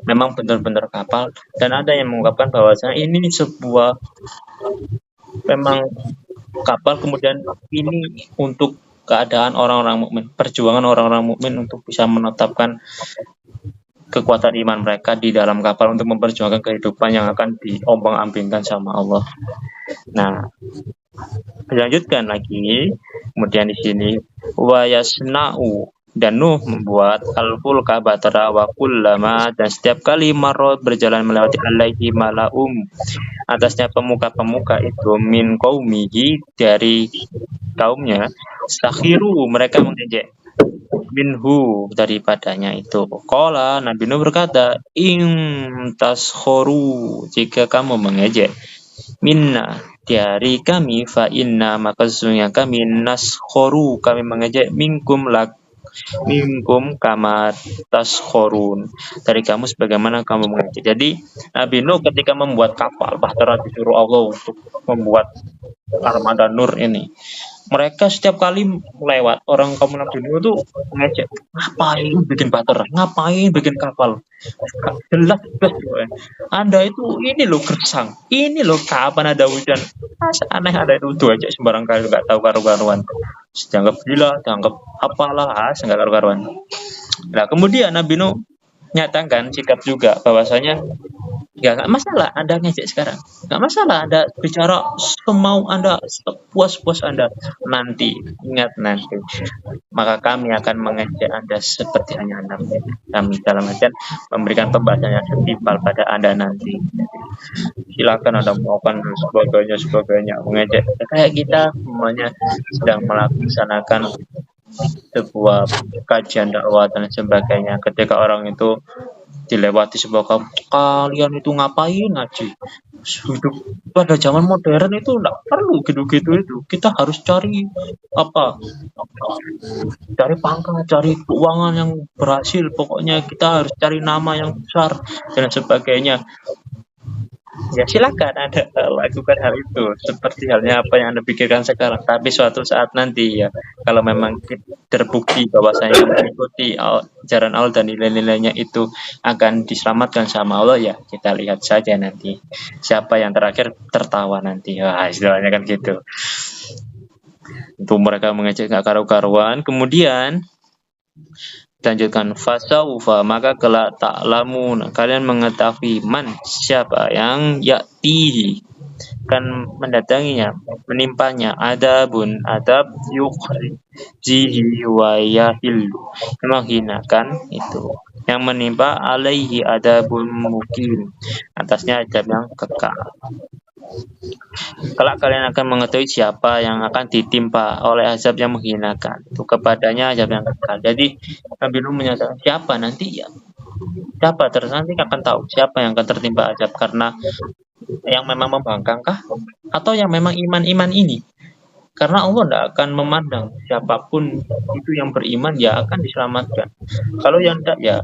Memang benar-benar kapal, dan ada yang mengungkapkan bahwasanya ini sebuah memang kapal, kemudian ini untuk keadaan orang-orang mukmin, perjuangan orang-orang mukmin untuk bisa menetapkan kekuatan iman mereka di dalam kapal untuk memperjuangkan kehidupan yang akan diombang-ambingkan sama Allah. Nah, dilanjutkan lagi, kemudian di sini wa yasna'u, dan Nuh membuat al-fulka batara wa kullama, dan setiap kali marot berjalan melewati alaihi malaum, atasnya pemuka-pemuka itu, min qaumihi, dari kaumnya, sakhiru, mereka mengejek, minhu, daripadanya itu. Qala, Nabi Nuh berkata, in taskhoru, jika kamu mengejek, minna, dari kami, fa inna, maka sesungguhnya kami, naskhoru, kami mengejek, minkum kama taskhorun, dari kamu sebagaimana kamu mengejek. Jadi Nabi Nuh ketika membuat kapal bahtera, disuruh Allah untuk membuat armada nur ini, mereka setiap kali lewat orang kaum Nabi Nuh itu mengejek, ngapain bikin bahtera, ngapain bikin kapal, jelas Anda itu ini loh gersang, ini loh kapan ada hujan, aneh ada itu aja sembarang kali, nggak tahu karu-karuan, dianggap gila, dianggap apalah, nggak karu-karuan. Nah, kemudian Nabi Nuh nyatakan sikap juga bahwasanya nggak masalah Anda ngejek sekarang, nggak masalah Anda bicara semau Anda, sepuas-puas Anda. Nanti, ingat nanti, maka kami akan mengejek Anda seperti hanya Anda mengejek kami, dalam artian memberikan pembahasan yang setimpal pada Anda nanti. Silakan Anda melakukan sebagainya mengejek. Kayak kita semuanya sedang melaksanakan sebuah kajian dakwah dan sebagainya. Ketika orang itu dilewati sebuah kaum, kalian itu ngapain ngaji? Hidup pada zaman modern itu enggak perlu gitu-gitu itu. Kita harus cari apa? Cari pangkat, cari keuangan yang berhasil. Pokoknya kita harus cari nama yang besar dan sebagainya. Ya silakan Anda lakukan hal itu seperti halnya apa yang Anda pikirkan sekarang. Tapi suatu saat nanti ya, kalau memang terbukti bahwasanya mengikuti ajaran Allah dan nilai-nilainya itu akan diselamatkan sama Allah, ya kita lihat saja nanti siapa yang terakhir tertawa nanti. Wah, istilahnya kan gitu. Untuk mereka mengejek nggak karu-karuan. Kemudian lanjutkan, fasaufa, maka kelak ta'lamun, kalian mengetahui, man, siapa yang ya'tihi, kan mendatanginya, menimpanya, adabun, adab, yukhzihi wa yahillu, menghinakan itu, yang menimpa alaihi adabun mukim, atasnya adab yang kekal. Kelak kalian akan mengetahui siapa yang akan ditimpa oleh azab yang menghinakan, itu kepadanya azab yang kekal. Jadi Nabi Nuh menyatakan siapa nanti, ya siapa terus nanti akan tahu siapa yang akan tertimpa azab, karena yang memang membangkangkah atau yang memang iman-iman ini. Karena Allah tidak akan memandang siapapun itu yang beriman, ya akan diselamatkan. Kalau yang tidak, ya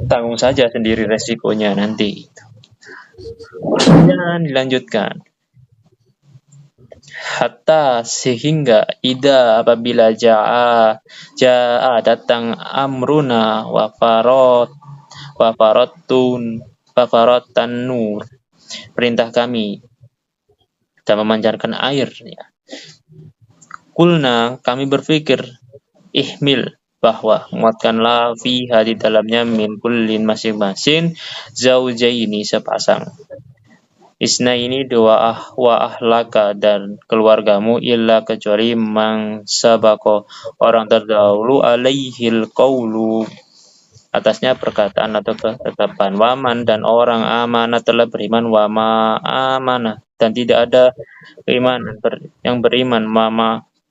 tanggung saja sendiri resikonya nanti. Dan dilanjutkan, hatta sehingga ida apabila jaa datang amruna wa faratan nur, perintah kami dan memancarkan air, ya. Kulna, kami berpikir, ihmil, bahwa muatkanlah fiha, di dalamnya, min kullin, masing-masing, zaujaini, sepasang, isna ini dua wa ahlaka, dan keluargamu, illa, kecuali mang sabako, orang terdahulu, alaihil qaulu, atasnya perkataan atau ketetapan, waman, dan orang amanah telah beriman, wama amanah, dan tidak ada keimanan yang beriman,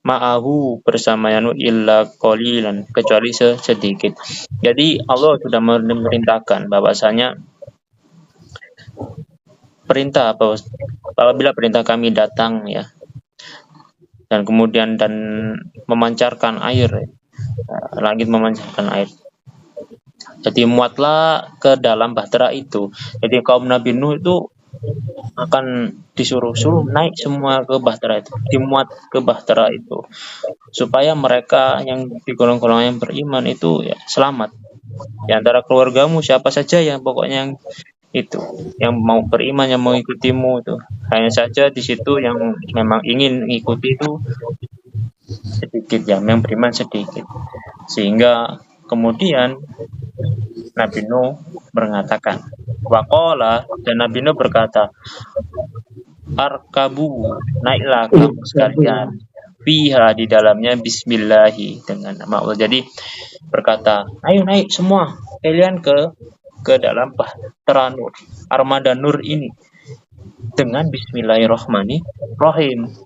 ma'ahu bersamanya, illa qalilan, kecuali sedikit. Jadi Allah sudah memerintahkan bahwasanya perintah apabila perintah kami datang, ya, dan kemudian dan memancarkan air, ya, langit memancarkan air, jadi muatlah ke dalam bahtera itu. Jadi kaum Nabi Nuh itu akan disuruh naik semua ke bahtera itu, dimuat ke bahtera itu, supaya mereka yang di golongan yang beriman itu, ya, selamat. Di antara keluargamu siapa saja yang pokoknya yang itu yang mau beriman, yang mau ikutimu, itu hanya saja di situ yang memang ingin ikuti itu sedikit, ya, yang beriman sedikit. Sehingga kemudian Nabi Nuh mengatakan, waqala, dan Nabi Nuh berkata, arkabu, naiklah kamu sekalian, fiha, di dalamnya, bismillahi, dengan nama Allah. Jadi berkata, ayo naik semua kalian ke dalam bahtera nur, armada nur ini, dengan bismillahirrahmanirrahim,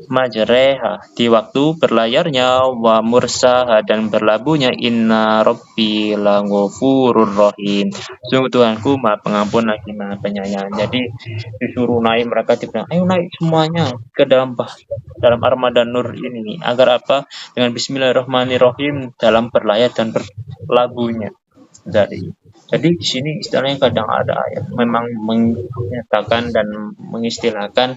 majreha, di waktu berlayarnya, wa mursaha, dan berlabuhnya, inna rabbi laghafurur rahim, sungguh Tuhanku maha pengampun lagi maha penyayang. Jadi disuruh naik, mereka dibilang ayo naik semuanya ke dalam armada nur ini, agar apa? Dengan bismillahirrahmanirrahim dalam berlayar dan berlabuhnya. Jadi di sini istilahnya kadang ada ayat memang menyatakan dan mengistilahkan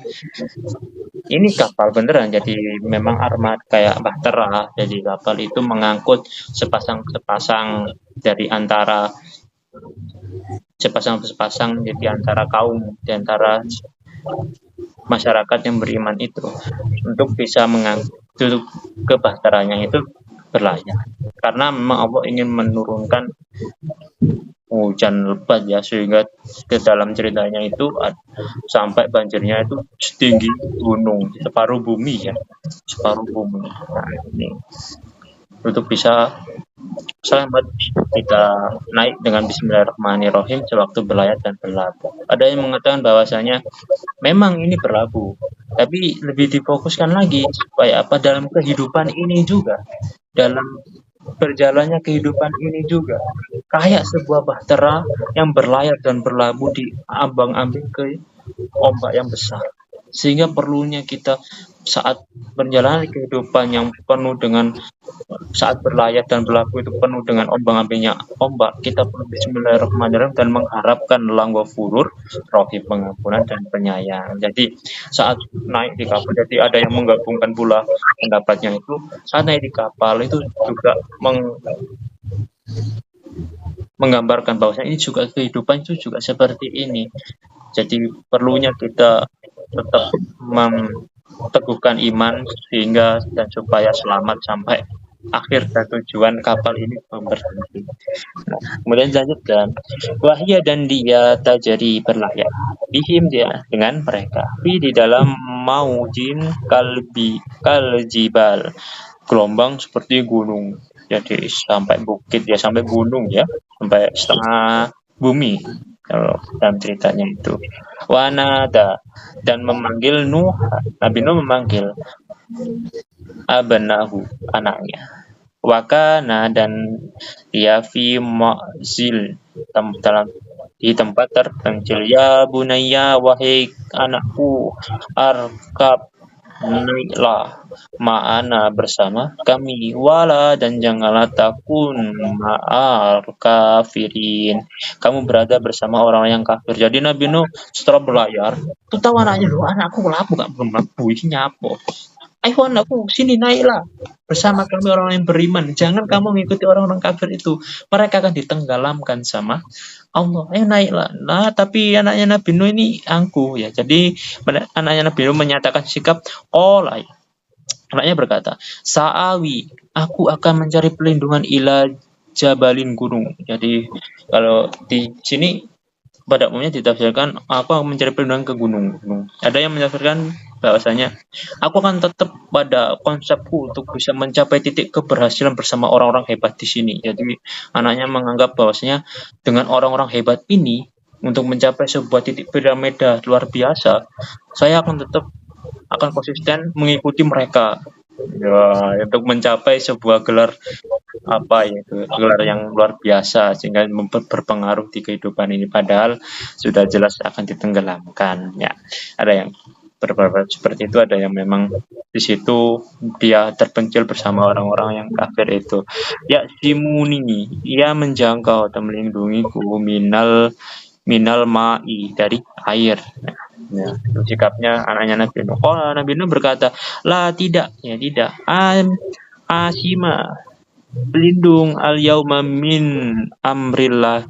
ini kapal beneran, jadi memang armada kayak bahtera. Jadi kapal itu mengangkut sepasang dari antara sepasang di antara kaum, di antara masyarakat yang beriman itu, untuk bisa mengangkut ke bahteranya itu berlayar. Karena memang Allah ingin menurunkan hujan lebat ya, sehingga ke dalam ceritanya itu sampai banjirnya itu setinggi gunung, separuh bumi ya, separuh bumi. Nah, ini untuk bisa selamat kita naik dengan Bismillahirrahmanirrahim sewaktu berlayar dan berlabuh. Ada yang mengatakan bahwasanya memang ini berlabuh, tapi lebih difokuskan lagi supaya apa, dalam kehidupan ini juga, dalam berjalannya kehidupan ini juga, kayak sebuah bahtera yang berlayar dan berlabuh di ambang-ambing ke ombak yang besar. Sehingga perlunya kita saat menjalani kehidupan yang penuh dengan, saat berlayar dan berlabuh itu penuh dengan ombang-ambingnya ombak, kita perlu Bismillahirrahmanirrahim dan mengharapkan Langghafurur Rahim, pengampunan dan penyayang. Jadi saat naik di kapal, jadi ada yang menggabungkan pula pendapatnya itu, saat naik di kapal itu juga menggambarkan bahwasanya ini juga kehidupan itu juga seperti ini. Jadi perlunya kita tetap teguhkan iman sehingga dan supaya selamat sampai akhir dan tujuan kapal ini berhenti. Nah, kemudian dilanjutkan, wahya dan dia tajari berlayar, bihim dia dengan mereka, di dalam maujin kaljibal, gelombang seperti gunung. Jadi sampai bukit ya, sampai gunung ya, sampai setengah bumi kalau dalam ceritanya itu. Wanada, dan memanggil Nuh, Nabi Nuh memanggil abanahu, anaknya. Wakana, dan dia fi ma'zil, dalam di tempat terpencil. Ya bunayya, wahai anakku, arkab, naiklah ma'ana, bersama kami, wala, dan janganlah takun ma'al kafirin, kamu berada bersama orang yang kafir. Jadi Nabi Nuh setelah berlayar tuh tahu anaknya, loh anakku lapu gak belum lapu, ini nyapo, ayo anakku sini naiklah bersama kami orang yang beriman, jangan kamu mengikuti orang-orang kafir itu, mereka akan ditenggelamkan sama Allah, ayo naiklah. Nah, tapi anaknya Nabi Nuh ini angkuh ya. Jadi anaknya Nabi Nuh menyatakan sikap olay. Anaknya berkata, sa'awi, aku akan mencari perlindungan ila jabalin, gunung. Jadi kalau di sini pada umumnya ditafsirkan aku akan mencari perlindungan ke gunung. Ada yang menafsirkan bahwasanya aku akan tetap pada konsepku untuk bisa mencapai titik keberhasilan bersama orang-orang hebat di sini. Jadi anaknya menganggap bahwasanya dengan orang-orang hebat ini untuk mencapai sebuah titik piramida luar biasa, saya akan tetap akan konsisten mengikuti mereka. Ya, untuk mencapai sebuah gelar apa ya, itu gelar yang luar biasa sehingga berpengaruh di kehidupan ini, padahal sudah jelas akan ditenggelamkan ya. Ada yang berpendapat seperti itu, ada yang memang di situ dia terpencil bersama orang-orang yang kafir itu. Ya simuni, ia menjangkau atau melindungiku minal ma'i, dari air. Ya, itu sikapnya anaknya Nabi Nuh. Nabi Nuh berkata, la, tidak ya, tidak, asima, pelindung al yauma min amrillah,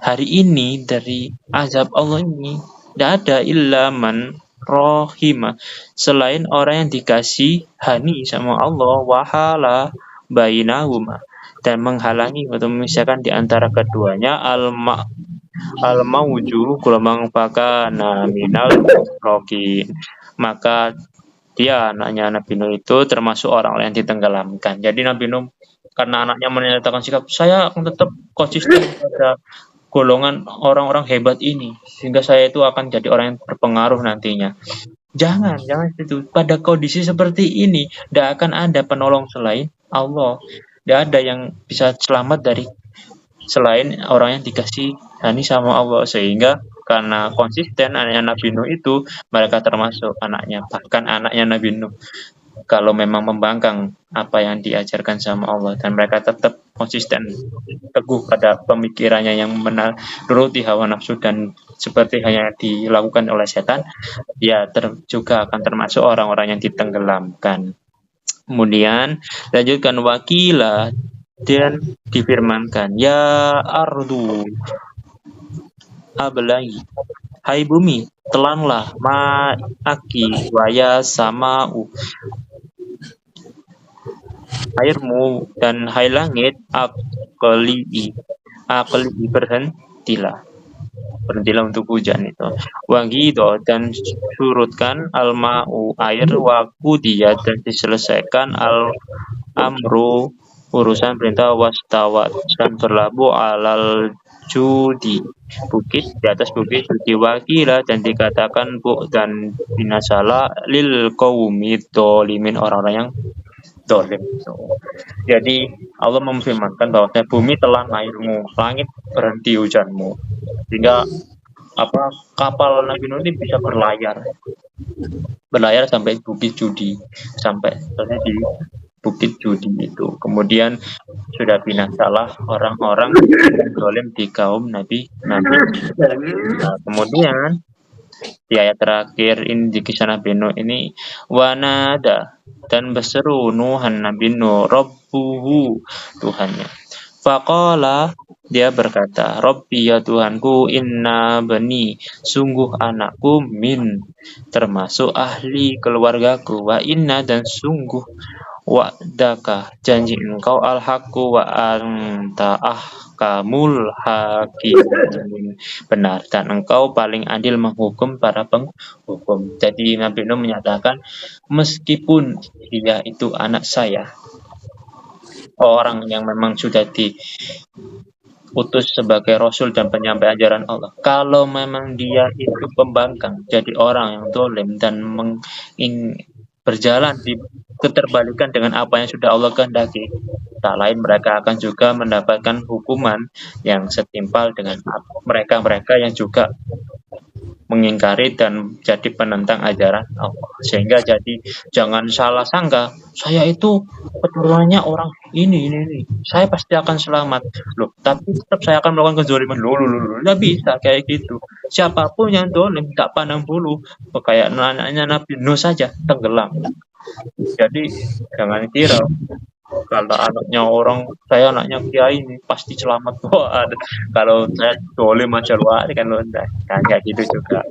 hari ini dari azab Allah ini tidak ada illa man rohima, selain orang yang dikasih hani sama Allah, wahala bainahuma, dan menghalangi atau memisahkan di antara keduanya al-mauju, gelombang fakana minal rokin, maka dia anaknya Nabi Nuh itu termasuk orang-orang yang ditenggelamkan. Jadi Nabi Nuh karena anaknya menyatakan sikap, saya akan tetap konsisten pada golongan orang-orang hebat ini sehingga saya itu akan jadi orang yang berpengaruh nantinya. Jangan itu. Pada kondisi seperti ini tidak akan ada penolong selain Allah. Tidak ada yang bisa selamat dari selain orang yang dikasih hani sama Allah, sehingga karena konsisten anaknya Nabi Nuh itu, mereka termasuk anaknya, bahkan anaknya Nabi Nuh kalau memang membangkang apa yang diajarkan sama Allah dan mereka tetap konsisten teguh pada pemikirannya yang menuruti hawa nafsu dan seperti hanya dilakukan oleh setan, ya juga akan termasuk orang-orang yang ditenggelamkan. Kemudian lanjutkan, wakilah, dan difirmankan, ya ardu ablai, hai bumi, telanlah ma'aki, waya sama'u, airmu, dan hai langit, akli'i, aqli, berhentilah untuk hujan itu. Wagido, dan surutkan al-ma'u, air, waku dia, dan diselesaikan al-amru, urusan perintah, wastawat, dan berlabuh alal judi, bukit, di atas bukit judi, wakila, dan dikatakan bu dan binasalah lil qaumi dolimin, orang-orang yang dolim. Jadi Allah memfirmankan bahwa bumi telan airmu, langit berhenti hujanmu, sehingga kapal Nabi Nuh ini bisa berlayar sampai bukit judi, sampai di bukit judi itu. Kemudian sudah binasalah orang-orang yang zalim di kaum Nabi. Nah, kemudian di ayat terakhir ini di kisah Nabi Nuh ini, wanada, dan berseru Nuhan Nabi Nuh Rabbuhu, Tuhannya. Faqala, dia berkata, Rabbi, ya Tuhanku, inna bani, sungguh anakku, min, termasuk ahli keluargaku, wa inna, dan sungguh wa'daka, janji engkau, al-haqqu wa anta ahkamul hakimin, benar, dan engkau paling adil menghukum para penghukum. Jadi Nabi Nuh menyatakan, meskipun dia itu anak saya, orang yang memang sudah diutus sebagai rasul dan penyampai ajaran Allah, kalau memang dia itu pembangkang, jadi orang yang zalim dan berjalan di keterbalikan dengan apa yang sudah Allah kehendaki, tak lain mereka akan juga mendapatkan hukuman yang setimpal dengan mereka-mereka yang juga mengingkari dan jadi penentang ajaran Allah. Sehingga jadi jangan salah sangka, saya itu keturunannya orang ini. Saya pasti akan selamat. Loh, tapi tetap saya akan melakukan kezaliman. Loh, nggak bisa kayak gitu. Siapapun yang zalim tak pandang bulu, kayak anaknya Nabi Nuh saja tenggelam. Jadi jangan kira kalau anaknya orang, saya anaknya kiai ini pasti selamat. Wah, kalau saya zalim aja luar kan kayak gitu juga.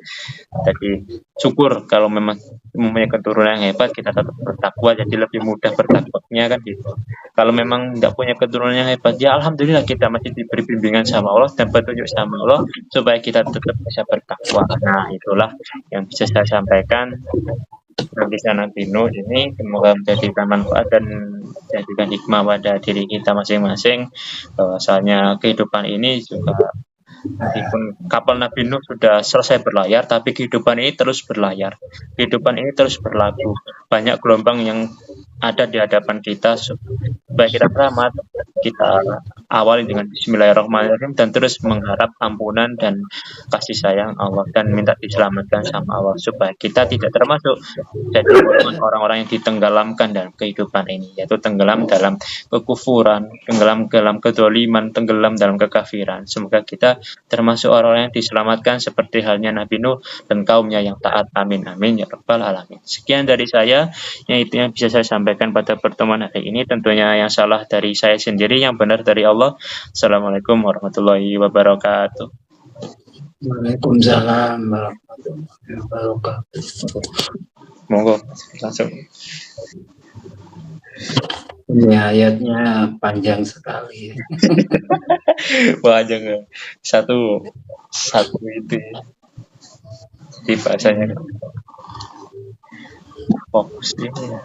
Jadi syukur kalau memang mempunyai keturunan yang hebat, kita tetap bertakwa, jadi lebih mudah bertakwanya kan gitu. Kalau memang tidak punya keturunan yang hebat, ya alhamdulillah kita masih diberi bimbingan sama Allah dan petunjuk sama Allah supaya kita tetap bisa bertakwa. Nah, itulah yang bisa saya sampaikan. Kisah Nabi Nuh ini semoga menjadikan manfaat dan menjadikan hikmah pada diri kita masing-masing, bahwasanya kehidupan ini juga, meskipun kapal Nabi Nuh sudah selesai berlayar, tapi kehidupan ini terus berlayar, kehidupan ini terus berlaku. Banyak gelombang yang ada di hadapan kita, supaya kita selamat, kita awali dengan Bismillahirrahmanirrahim dan terus mengharap ampunan dan kasih sayang Allah dan minta diselamatkan sama Allah supaya kita tidak termasuk jadi orang-orang yang ditenggelamkan dalam kehidupan ini, yaitu tenggelam dalam kekufuran, tenggelam dalam kedzaliman, tenggelam dalam kekafiran. Semoga kita termasuk orang-orang yang diselamatkan seperti halnya Nabi Nuh dan kaumnya yang taat. Amin amin ya rabbal alamin. Sekian dari saya, yang itu yang bisa saya sampaikan pada pertemuan hari ini. Tentunya yang salah dari saya sendiri, yang benar dari Allah. Assalamualaikum warahmatullahi wabarakatuh. Waalaikumsalam warahmatullahi wabarakatuh. Monggo langsung. Ini ayatnya panjang sekali. Panjang, satu itu di bahasanya fokus ini ya.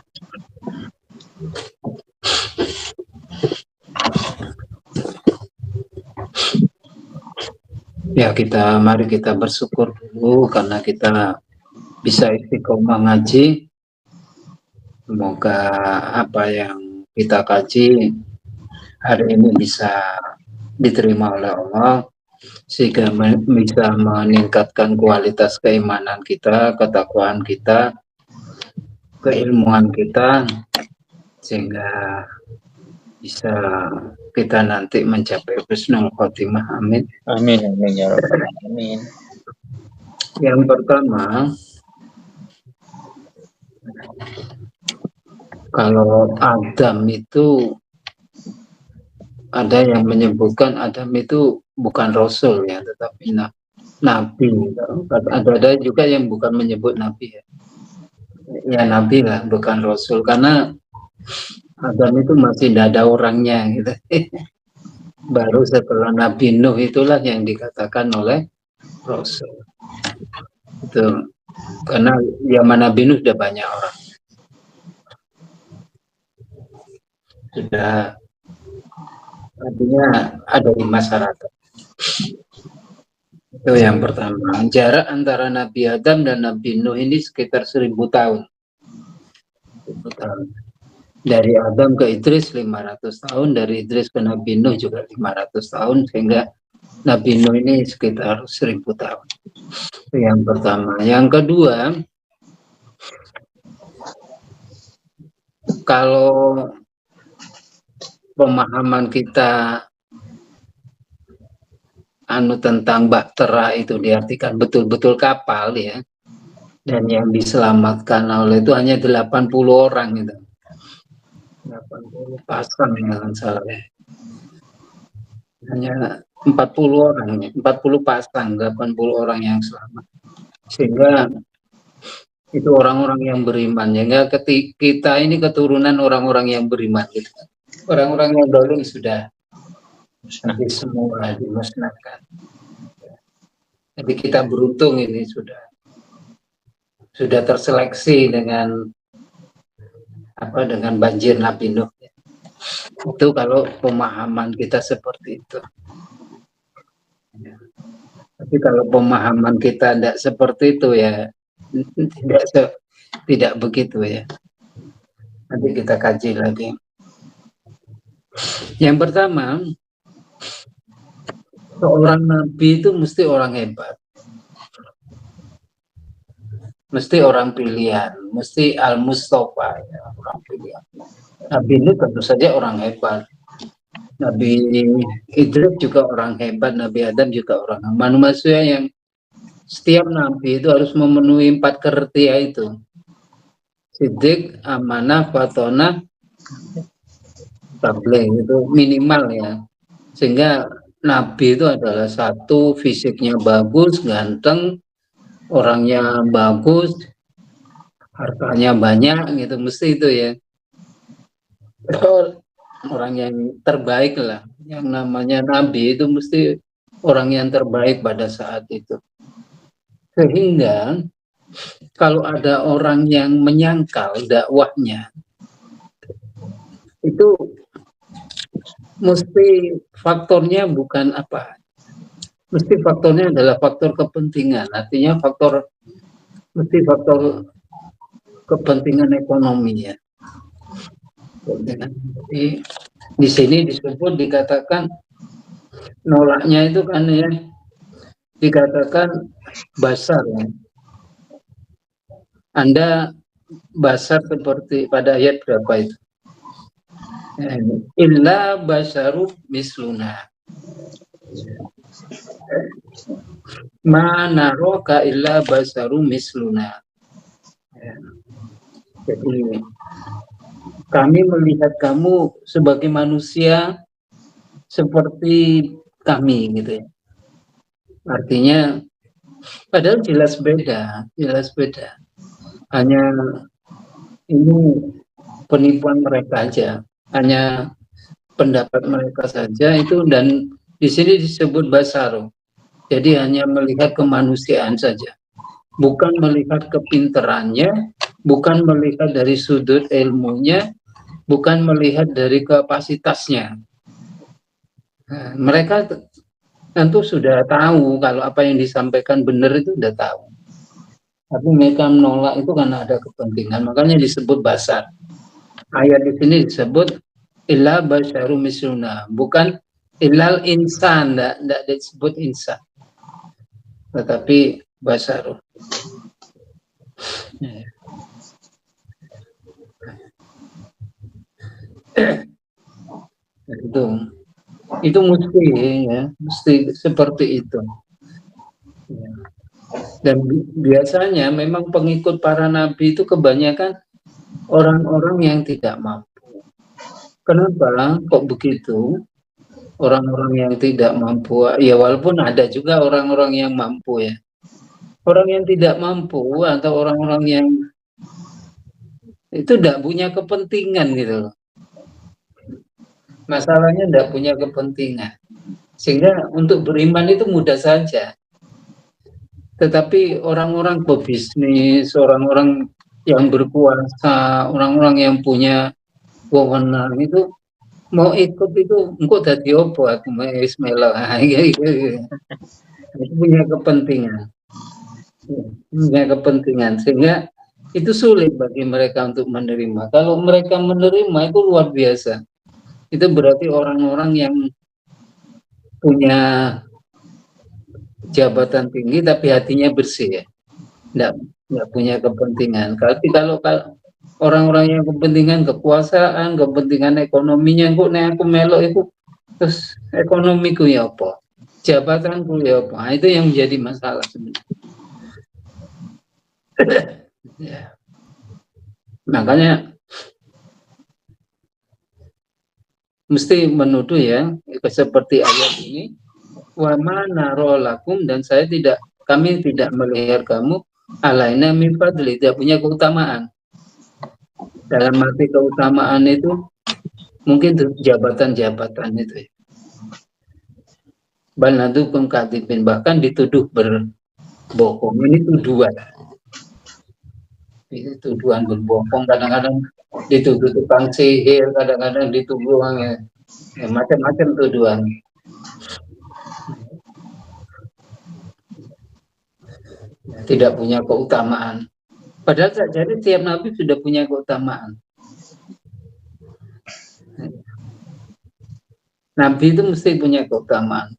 Ya, mari kita bersyukur dulu karena kita bisa istiqomah ngaji. Semoga apa yang kita kaji hari ini bisa diterima oleh Allah, sehingga bisa meningkatkan kualitas keimanan kita, ketakwaan kita, keilmuan kita, sehingga bisa kita nanti mencapai husnul khotimah. Amin. Amin amin ya rabbal alamin. Yang pertama, kalau Adam itu, ada yang menyebutkan Adam itu bukan Rasul ya, tetapi Nabi. Ada juga yang bukan menyebut Nabi ya. Ya Nabi lah, bukan Rasul, karena Adam itu masih tidak ada orangnya gitu. baru setelah Nabi Nuh itulah yang dikatakan oleh Rasul. Itu karena zaman Nabi Nuh sudah banyak orang, sudah artinya ada di masyarakat. Itu yang pertama. Jarak antara Nabi Adam dan Nabi Nuh ini sekitar 1000 tahun. 1000 tahun. Dari Adam ke Idris 500 tahun, dari Idris ke Nabi Nuh juga 500 tahun, sehingga Nabi Nuh ini sekitar 1000 tahun. Itu yang pertama. Yang kedua, kalau pemahaman kita tentang bahtera itu diartikan betul-betul kapal ya, dan yang diselamatkan oleh itu hanya 80 orang itu. 80 pasang yang salah. Hanya 40 orang, 40 pasang, 80 orang yang selamat. Sehingga itu orang-orang yang beriman. Ya, kita ini keturunan orang-orang yang beriman. Gitu. Orang-orang yang dulu sudah habis semua dimusnahkan. Jadi kita beruntung ini sudah terseleksi dengan banjir Nabi Nuh. Itu kalau pemahaman kita seperti itu. Tapi kalau pemahaman kita tidak seperti itu ya tidak begitu ya. Nanti kita kaji lagi. Yang pertama, seorang nabi itu mesti orang hebat. Mesti orang pilihan, mesti al-Mustafa ya, orang pilihan. Nabi ini tentu saja orang hebat. Nabi Idris juga orang hebat, Nabi Adam juga orang manusia yang setiap nabi itu harus memenuhi 4 kriteria itu. Siddiq, amanah, fatonah, tabligh itu minimal ya. Sehingga nabi itu adalah satu, fisiknya bagus, ganteng, orangnya bagus, hartanya banyak gitu, mesti itu ya. Orang yang terbaik lah, yang namanya nabi itu mesti orang yang terbaik pada saat itu. Sehingga kalau ada orang yang menyangkal dakwahnya, itu mesti faktornya bukan apa, mesti faktornya adalah faktor kepentingan. Artinya mesti faktor kepentingan ekonomi ya. Jadi di sini disebut dikatakan nolaknya itu kan ya, dikatakan basar ya. Anda basar seperti pada ayat berapa itu? Illa basaru misluna. Mana roka illa basaru misluna. Jadi kami melihat kamu sebagai manusia seperti kami gitu ya. Artinya padahal jelas beda. Hanya ini penipuan mereka aja, hanya pendapat mereka saja itu, dan di sini disebut basaru. Jadi hanya melihat kemanusiaan saja, bukan melihat kepinterannya, bukan melihat dari sudut ilmunya, bukan melihat dari kapasitasnya. Nah, mereka tentu sudah tahu kalau apa yang disampaikan benar itu sudah tahu. Tapi mereka menolak itu karena ada kepentingan, makanya disebut basar. Ayat di sini disebut illa basyaru misluna, bukan illal insan, tidak disebut insan, tetapi basyaru. Itu mesti ya, mesti seperti itu. Dan biasanya memang pengikut para nabi itu kebanyakan orang-orang yang tidak mampu. Kenapa kok begitu? Orang-orang yang tidak mampu, ya walaupun ada juga orang-orang yang mampu ya. Orang yang tidak mampu atau orang-orang yang itu tidak punya kepentingan gitu loh. Masalahnya tidak punya kepentingan. Sehingga untuk beriman itu mudah saja. Tetapi orang-orang pebisnis, orang-orang yang berkuasa, orang-orang yang punya wewenang itu mau ikut itu engkau dadi opo aku melo. Itu punya kepentingan. Punya kepentingan sehingga itu sulit bagi mereka untuk menerima. Kalau mereka menerima itu luar biasa. Itu berarti orang-orang yang punya jabatan tinggi tapi hatinya bersih ya. Enggak punya kepentingan. Tapi kalau orang-orang yang kepentingan kekuasaan, kepentingan ekonominya, kok nek aku melok itu terus ekonomiku ya apa? Jabatanku ya apa? Nah, itu yang menjadi masalah sebenarnya. Ya. Makanya mesti menuduh ya seperti ayat ini, wa mana rolakum, dan kami tidak melihat kamu alaina min fadli, tidak punya keutamaan. Dalam arti keutamaan itu mungkin jabatan-jabatan itu ya. Balnadukum katibin, bahkan dituduh berbohong. Ini tuduhan. Ini tuduhan berbohong, kadang-kadang dituduh tukang sihir, kadang-kadang dituduh macam-macam tuduhan. Tidak punya keutamaan. Padahal jadi tiap nabi sudah punya keutamaan. Nabi itu mesti punya keutamaan.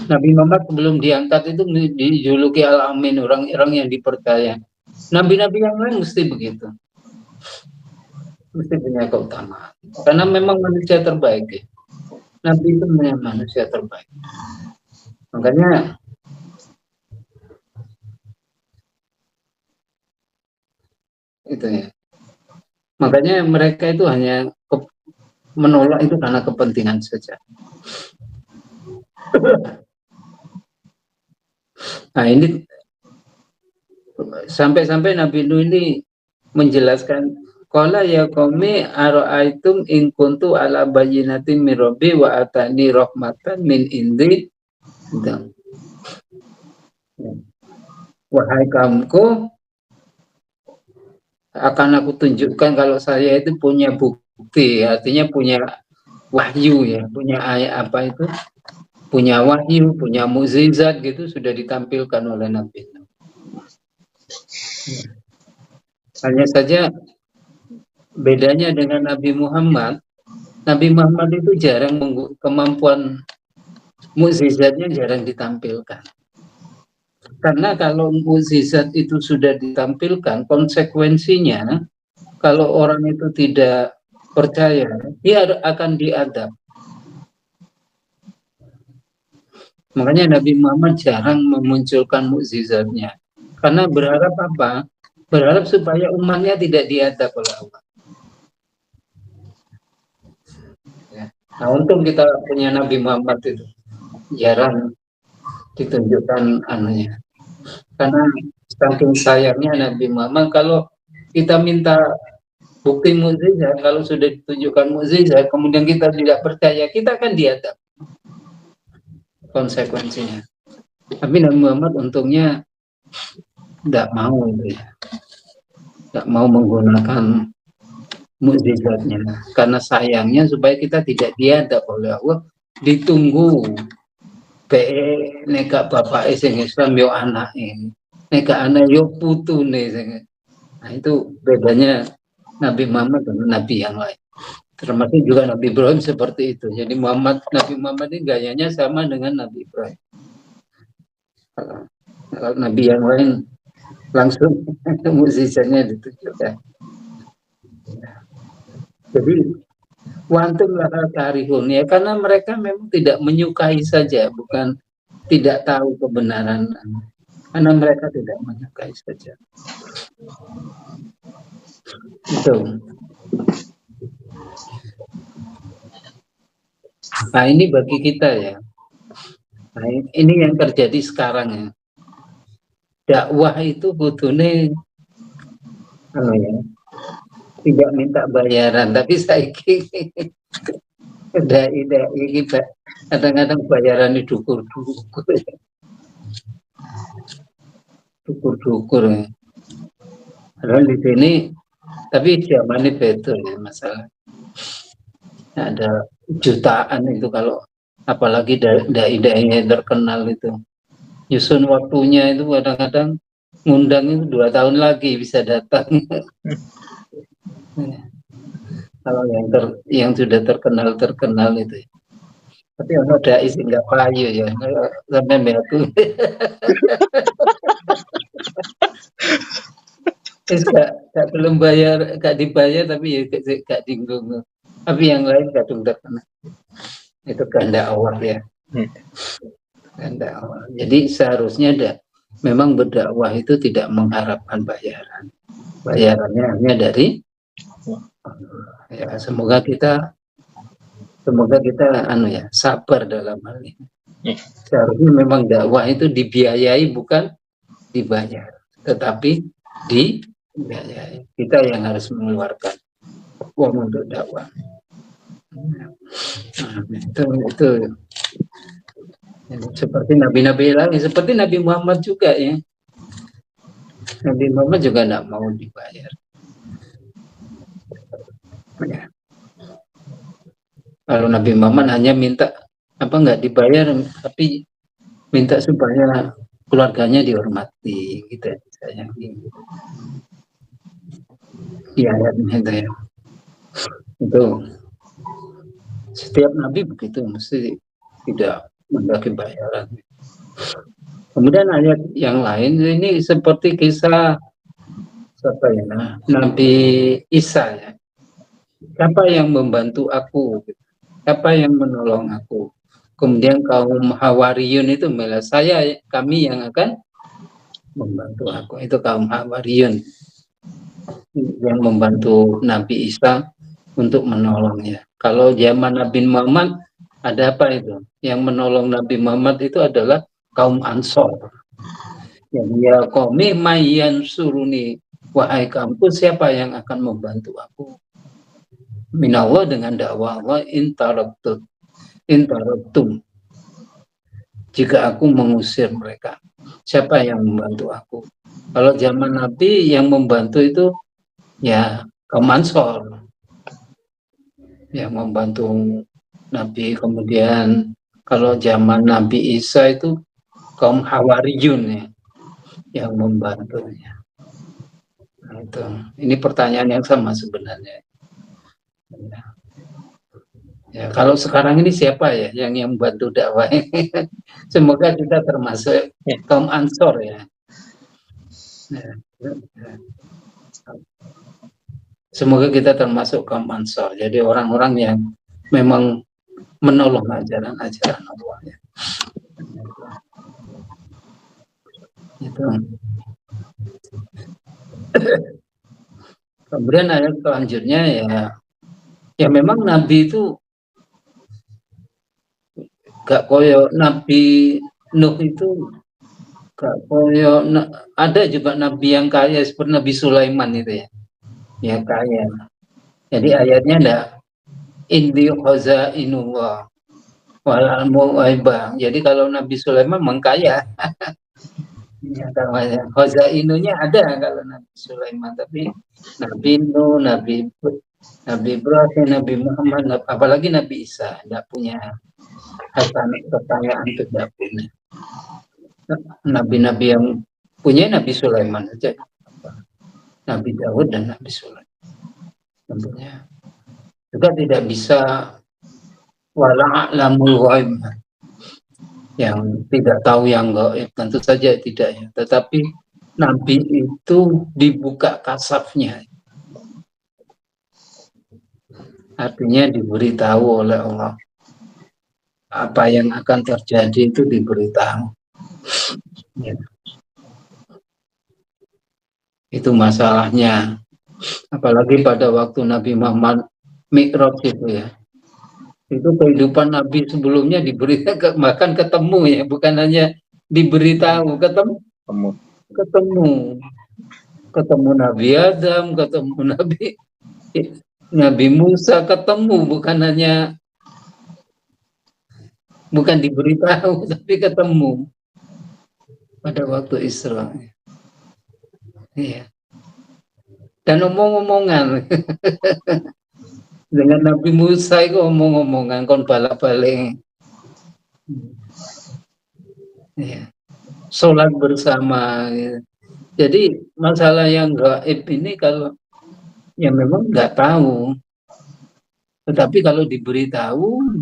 Nabi Muhammad sebelum diangkat itu dijuluki Al-Amin, orang-orang yang dipercaya. Nabi-nabi yang lain mesti begitu. Mesti punya keutamaan. Karena memang manusia terbaik. Ya. Nabi itu memang manusia terbaik. Makanya itu ya. Makanya mereka itu hanya menolak itu karena kepentingan saja. Nah ini sampai-sampai Nabi Nuh ini menjelaskan, qala ya qaumi ara'aitum in kuntu ala bayyinatin min rabbi wa atani rahmatan min indi. Wahai kaumku, akan aku tunjukkan kalau saya itu punya bukti, artinya punya wahyu ya, punya ayat apa itu, punya wahyu, punya mukjizat gitu sudah ditampilkan oleh Nabi. Hanya saja bedanya dengan Nabi Muhammad itu jarang kemampuan mukjizatnya jarang ditampilkan. Karena kalau mukjizat itu sudah ditampilkan, konsekuensinya kalau orang itu tidak percaya, dia akan diadab. Makanya Nabi Muhammad jarang memunculkan mukjizatnya. Karena berharap apa? Berharap supaya umatnya tidak diadab oleh Allah. Ya. Nah, untung kita punya Nabi Muhammad itu. Jarang ditunjukkan anunya. Karena saking sayangnya Nabi Muhammad, kalau kita minta bukti mukjizat, kalau sudah ditunjukkan mukjizat, kemudian kita tidak percaya, kita akan diadab konsekuensinya. Tapi Nabi Muhammad untungnya tidak mau itu ya, tidak mau menggunakan mukjizatnya, karena sayangnya supaya kita tidak diadab oleh Allah, ditunggu neka bapak sing Islam yo anak ini, neka anak yo putu nih. Nah itu bedanya Nabi Muhammad dengan Nabi yang lain. Termasuk juga Nabi Ibrahim seperti itu. Jadi Nabi Muhammad ini gayanya sama dengan Nabi Ibrahim. Kalau Nabi yang lain langsung mukjizatnya ditunjukkan. Jadi wantum lakal karihun ya, karena mereka memang tidak menyukai saja, bukan tidak tahu kebenaran, karena mereka tidak menyukai saja. Itu. Nah ini bagi kita ya. Nah, ini yang terjadi sekarang ya. Dakwah itu butuhnya ya, tidak minta bayaran, tapi saiki Dai-dai kita kadang-kadang bayaran dukur-dukur, dukur-dukur ya. Padahal di sini, tapi zaman ini betul ya masalah. Ada jutaan itu kalau apalagi dai-dai terkenal itu. Nyusun waktunya itu kadang-kadang ngundang itu 2 tahun lagi bisa datang. Kalau yang sudah terkenal itu. Tapi ono dai sing enggak payu ya. Sampai aku. Terus gak belum bayar, gak dibayar tapi ya gak dinggung. Tapi yang lain kadung terkenal. Itu kehendak Allah ya. Kehendak Allah. Jadi seharusnya memang berdakwah itu tidak mengharapkan bayaran. Bayarannya hanya dari ya, semoga kita sabar dalam hal ini. Seharusnya memang dakwah itu dibiayai bukan dibayar, tetapi dibiayai. Kita yang harus mengeluarkan uang untuk dakwah. Itu seperti nabi-nabi lain, seperti Nabi Muhammad juga ya. Nabi Muhammad juga tidak mau dibayar. Ya. Kalau Nabi Muhammad hanya minta nggak dibayar, tapi minta supaya keluarganya dihormati, gitu ya. Iya, itu ya. Itu setiap Nabi begitu, mesti tidak mendaki bayaran. Kemudian ayat yang lain ini seperti kisah siapa ya, Nabi Isa ya. Siapa yang membantu aku? Siapa yang menolong aku? Kemudian kaum Hawariyun itu kami yang akan membantu aku. Itu kaum Hawariyun yang membantu Nabi Isa untuk menolongnya. Kalau zaman Nabi Muhammad ada apa itu? Yang menolong Nabi Muhammad itu adalah kaum Ansor. Ya qaumi mayyan suruni, wahai kaumku siapa yang akan membantu aku? Minallah dengan dakwah Allah intaraktum. Jika aku mengusir mereka, siapa yang membantu aku? Kalau zaman Nabi yang membantu itu ya kaum Ansor yang membantu Nabi. Kemudian kalau zaman Nabi Isa itu kaum Hawariyun ya, yang membantunya. Nah, itu. Ini pertanyaan yang sama sebenarnya. Ya, kalau sekarang ini siapa ya yang membantu dakwah? Semoga kita termasuk kaum Ansor ya. Semoga kita termasuk kaum Ansor. Jadi orang-orang yang memang menolong ajaran-ajaran Allah ya. Itu. Kemudian ayat selanjutnya ya memang Nabi itu gak koyo Nabi Nuh itu gak koyo, ada juga Nabi yang kaya seperti Nabi Sulaiman itu ya, yang kaya. Jadi ayatnya ada indi khazainullah wal ilmu ghaibah. Jadi kalau Nabi Sulaiman mengkaya. Ya, khazainunya ada kalau Nabi Sulaiman, tapi Nabi Nuh, Nabi Ibrahim, Nabi Muhammad, apalagi Nabi Isa tidak punya kekayaan, tidak punya. Nabi-nabi yang punya Nabi Sulaiman saja, Nabi Daud dan Nabi Sulaiman. Tentunya juga tidak bisa wala'lamul ghaib, yang tidak tahu yang gaib, tentu saja tidak ya. Tetapi Nabi itu dibuka kasafnya, artinya diberitahu oleh Allah apa yang akan terjadi, itu diberitahu ya. Itu masalahnya, apalagi pada waktu Nabi Muhammad Mi'raj itu ya, itu kehidupan Nabi sebelumnya diberitakan, bahkan ketemu ya, bukan hanya diberitahu, ketemu Nabi Adam, ketemu Nabi Musa, ketemu, bukan hanya bukan diberitahu tapi ketemu pada waktu Isra. Iya. Dan omong-omongan dengan Nabi Musa itu omong-omongan kon balak-balik. Iya. Sholat bersama. Gitu. Jadi masalah yang gaib ini kalau ya memang nggak tahu, tetapi kalau diberitahu,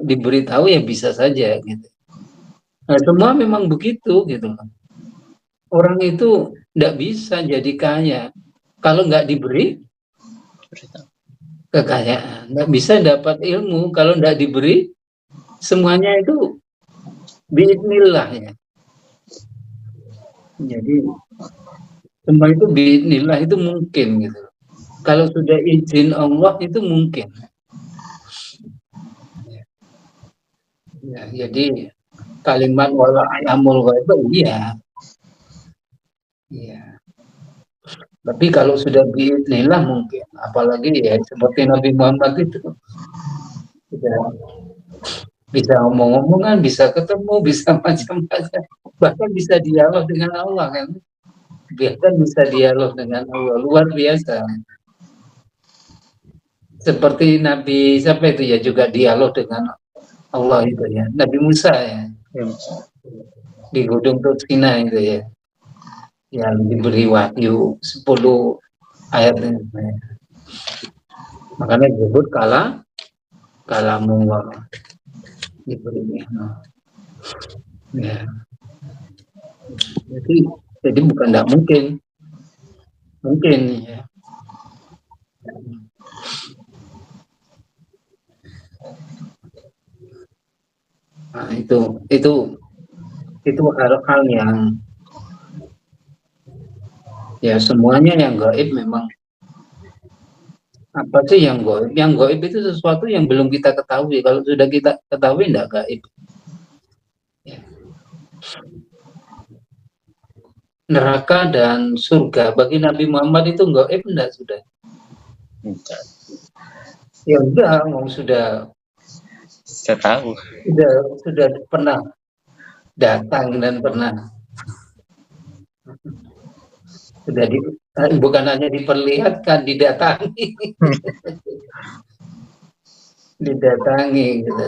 diberitahu ya bisa saja gitu. Nah, semua memang begitu gitu. Orang itu nggak bisa jadi kaya kalau nggak diberi kekayaan, nggak bisa dapat ilmu kalau nggak diberi. Semuanya itu biidznillah ya. Jadi semua itu biidznillah itu mungkin gitu. Kalau sudah izin Allah itu mungkin. Ya, jadi kalimat wala alamul ghaib iya. Iya. Tapi kalau sudah biidznillah mungkin, apalagi ya seperti Nabi Muhammad itu sudah bisa omong-omongan, bisa ketemu, bisa macam-macam, bahkan bisa dialog dengan Allah kan, bahkan bisa dialog dengan Allah, luar biasa. Seperti Nabi siapa itu ya juga dialog dengan Allah itu ya, Nabi Musa ya, di Gunung Tursina itu ya, yang diberi wahyu 10 ayat ini. Makanya disebut kalamullah diberi. Ya. Jadi bukan tidak mungkin ya. Nah, itu hal-hal yang ya semuanya yang gaib memang. Apa sih yang gaib? Yang gaib itu sesuatu yang belum kita ketahui. Kalau sudah kita ketahui tidak gaib. Ya. Neraka dan surga bagi Nabi Muhammad itu gaib enggak sudah? Ya udah, mau sudah. Saya tahu. Sudah pernah datang dan pernah sudah bukan hanya diperlihatkan, didatangi. Didatangi gitu.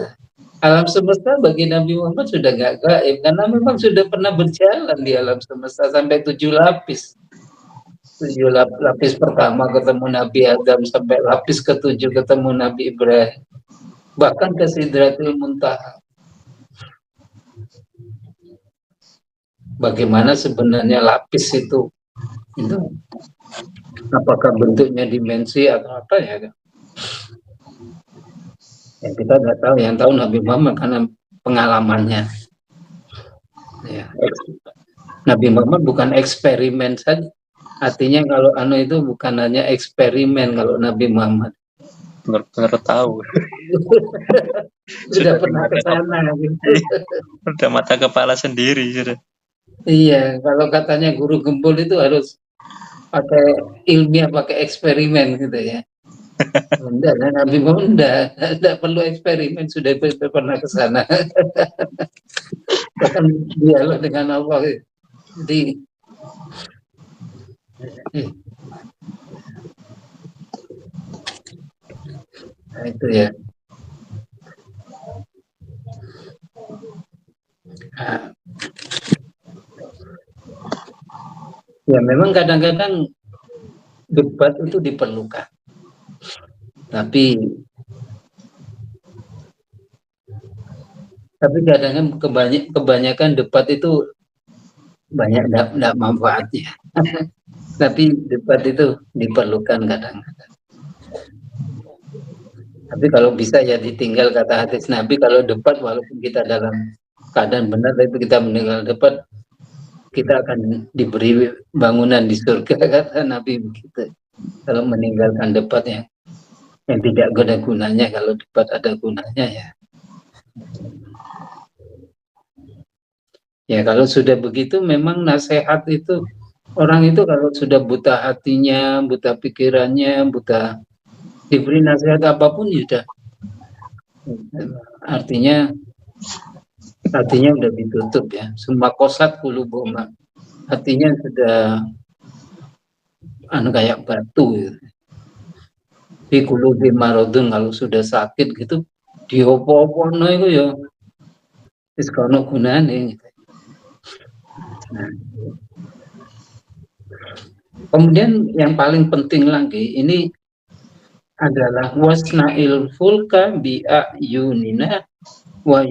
Alam semesta bagi Nabi Muhammad sudah nggak gaib karena memang sudah pernah berjalan di alam semesta sampai 7 lapis. 7 lapis pertama ketemu Nabi Adam, sampai lapis ke-7 ketemu Nabi Ibrahim, bahkan ke Sidratul Muntaha. Bagaimana sebenarnya lapis itu apakah bentuknya dimensi atau apa ya? Ya kita nggak tahu, yang tahu Nabi Muhammad karena pengalamannya. Ya. Nabi Muhammad bukan eksperimen saja. Artinya kalau itu bukan hanya eksperimen kalau Nabi Muhammad. Benar-benar tahu. Sudah pernah ke sana. Gitu. Sudah mata kepala sendiri sudah. Iya, kalau katanya guru gembul itu harus pakai ilmiah, pakai eksperimen gitu ya. Enggak, Nabi Muhammad enggak perlu eksperimen, sudah pernah ke sana. Bahkan dialog dengan Allah. Jadi nah, itu ya. Nah, ya memang kadang-kadang debat itu diperlukan. Tapi kadang-kadang kebanyakan debat itu banyak tidak manfaatnya. Tapi debat itu diperlukan kadang-kadang. Tapi kalau bisa ya ditinggal, kata hadis Nabi, kalau debat walaupun kita dalam keadaan benar, tapi kita meninggal debat, kita akan diberi bangunan di surga, kata Nabi begitu. Kalau meninggalkan debat yang tidak ada gunanya, kalau debat ada gunanya ya. Ya kalau sudah begitu memang nasihat itu, orang itu kalau sudah buta hatinya, buta pikirannya, buta, diberi nasihat apapun sudah Artinya udah ditutup ya. Semua kosat kulubuhum, hatinya sudah kayak batu gitu. Di kulubi marodun, kalau sudah sakit gitu diopo-opono itu ya wis kono gunane gitu. Nah, kemudian yang paling penting lagi ini adalah wasna'il fulka bi'ayunina wa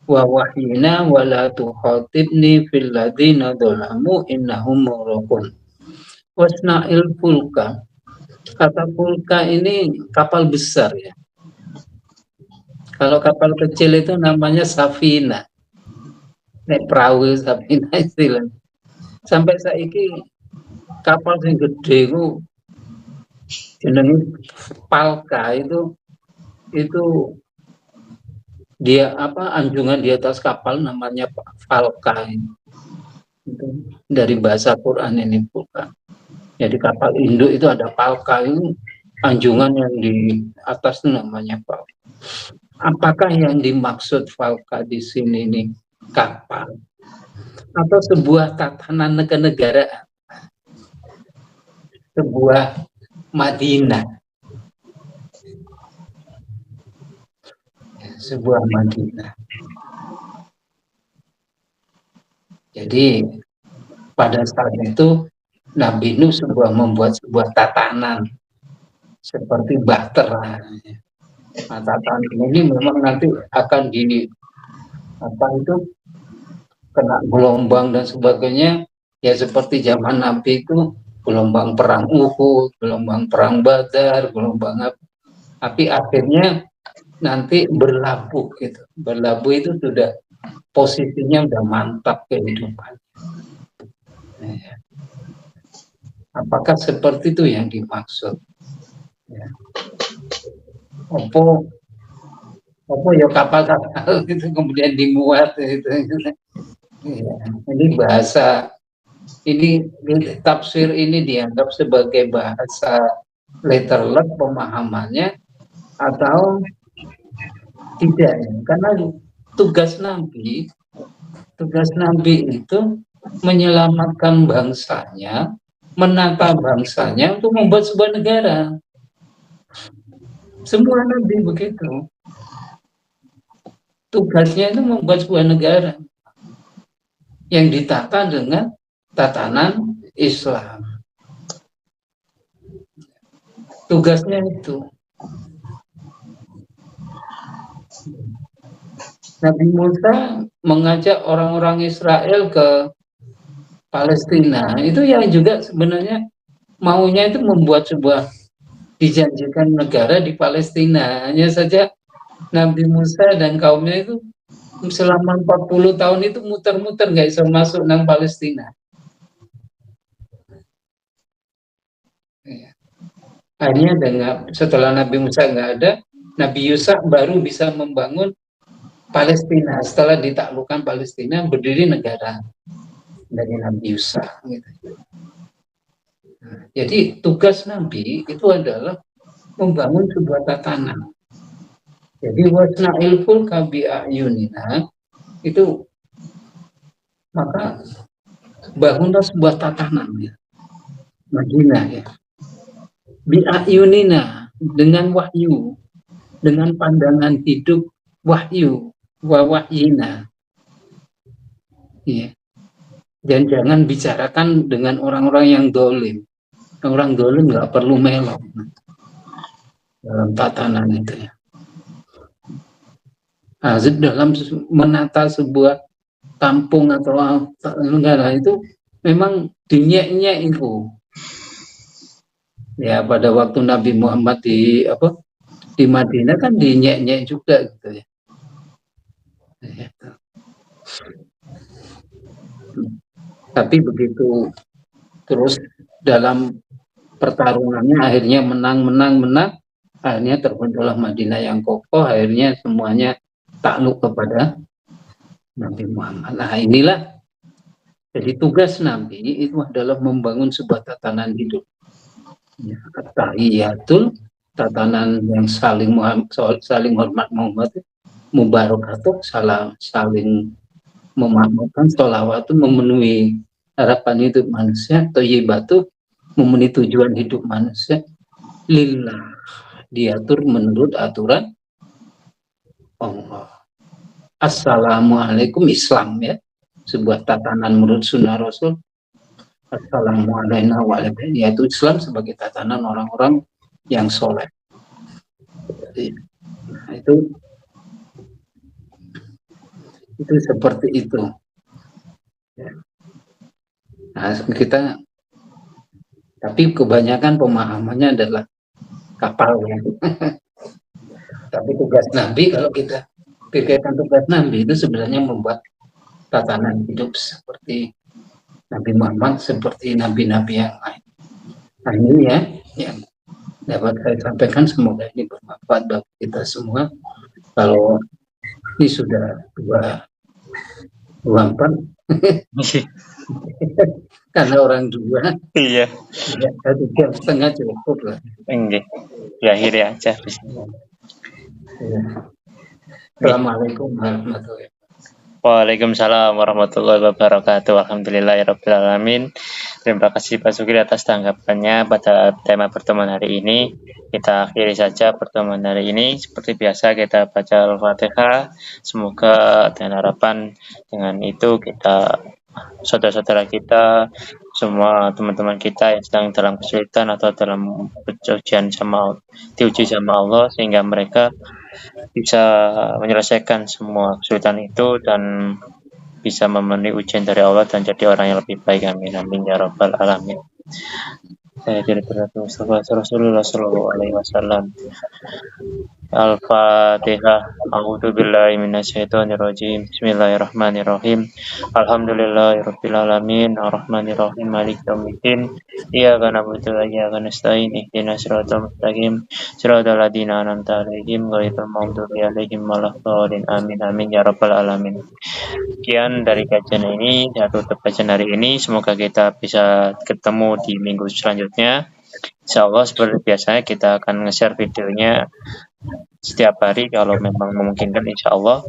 wahyina wa la tukhatibni fil ladzina dzalamu innahum mughraqun. Wasna'il fulka, kata fulka ini kapal besar ya. Kalau kapal kecil itu namanya safina, nek perahu safina istilah. Sampai saiki kapal yang gede itu jenenge palka, itu dia anjungan di atas kapal namanya falka. Itu dari bahasa Quran ini bukan. Jadi kapal induk itu ada palka, itu anjungan yang di atas itu namanya falka. Apakah yang dimaksud falka di sini ini kapal atau sebuah tatanan kenegaraan, sebuah Madinah, sebuah Madinah. Jadi pada saat itu Nabi Nuh membuat sebuah tatanan seperti bahtera. Nah, tatanan ini memang nanti akan kena gelombang dan sebagainya, ya seperti zaman Nabi itu gelombang perang Uhud, gelombang perang Badar, gelombang tapi akhirnya nanti berlabuh gitu. Berlabuh itu sudah posisinya udah mantap kehidupan. Apakah seperti itu yang dimaksud? Ya. Apa ya kapal-kapal gitu kemudian dimuat gitu. Ya, ini bahasa ini tafsir ini dianggap sebagai bahasa letterlek pemahamannya atau tidak ya? Karena tugas Nabi itu menyelamatkan bangsanya, menata bangsanya untuk membuat sebuah negara. Semua Nabi begitu. Tugasnya itu membuat sebuah negara yang ditata dengan tatanan Islam. Tugasnya itu. Nabi Musa mengajak orang-orang Israel ke Palestina, itu yang juga sebenarnya maunya itu membuat sebuah dijanjikan negara di Palestina. Hanya saja Nabi Musa dan kaumnya itu selama 40 tahun itu muter-muter nggak bisa masuk nang Palestina. Akhirnya setelah Nabi Musa nggak ada, Nabi Yusa baru bisa membangun Palestina. Setelah ditaklukkan Palestina, berdiri negara dari Nabi Yusa. Gitu. Jadi tugas Nabi itu adalah membangun sebuah tatanan. Jadi wasna'il fulka bi'ayunina itu, maka bangunlah sebuah tatanan ya. Madinah ya. Bi'ayunina, dengan wahyu, dengan pandangan hidup wahyu, wahyina. Ya. Dan jangan bicarakan dengan orang-orang yang dolim. Orang dolim nggak perlu melok dalam tatanan itu ya. Nah, dalam menata sebuah kampung atau negara itu memang dinyek-nyek itu. Ya pada waktu Nabi Muhammad di Madinah kan dinyek-nyek juga gitu ya. Tapi begitu terus dalam pertarungannya akhirnya menang, akhirnya terbentuklah Madinah yang kokoh, akhirnya semuanya takluk kepada Nabi Muhammad. Nah inilah, jadi tugas Nabi itu adalah membangun sebuah tatanan hidup. Tahiyatul tatanan yang saling hormat mubarakatuh, saling memakmurkan, sholawat itu memenuhi harapan hidup manusia, thayyibatu memenuhi tujuan hidup manusia, lillah diatur menurut aturan Allah. Assalamualaikum Islam ya, sebuah tatanan menurut sunnah Rasul. Assalamualaikum warahmatullahi wabarakatuh, yaitu Islam sebagai tatanan orang-orang yang soleh. Jadi, itu seperti itu. Nah, kita, tapi kebanyakan pemahamannya adalah kapal ya. Tapi tugas Nabi, kalau kita pikirkan tugas Nabi itu sebenarnya membuat tatanan hidup seperti Nabi Muhammad, seperti nabi-nabi yang lain. Nah ini ya yang dapat saya sampaikan, semoga ini bermanfaat bagi kita semua. Kalau ini sudah 24 karena orang dua, iya, 1 jam setengah cukup lah. enggak, diakhiri aja. Assalamualaikum warahmatullahi wabarakatuh. Waalaikumsalam warahmatullahi wabarakatuh. Alhamdulillahirabbil alamin. Terima kasih Pak Sugiri atas tanggapannya pada tema pertemuan hari ini. Kita akhiri saja pertemuan hari ini. Seperti biasa kita baca Al-Fatihah. Semoga dengan harapan dengan itu kita, saudara-saudara kita, semua teman-teman kita yang sedang dalam kesulitan atau dalam diuji sama Allah, sehingga mereka bisa menyelesaikan semua kesulitan itu dan bisa memenuhi ujian dari Allah dan jadi orang yang lebih baik. Amin amin ya rabbal alamin. Saya dari Mustafa Rasulullah sallallahu alaihi wasallam. Al-Fatihah. A'udzu billahi minasyaitonir rajim. Bismillahirrahmanirrahim. Alhamdulillahirabbil alamin, arrahmanir rahim, maliki yaumiddin. Iyyaka na'budu wa iyyaka nasta'in. Ihdinas siratal mustaqim. Siratal ladzina an'amta 'alaihim ghairil maghdubi 'alaihim waladdallin. Amin amin ya rabbal alamin. Sekian dari kajian ini, untuk kajian hari ini. Semoga kita bisa ketemu di minggu selanjutnya. Insyaallah seperti biasanya kita akan nge-share videonya setiap hari kalau memang memungkinkan, insyaallah,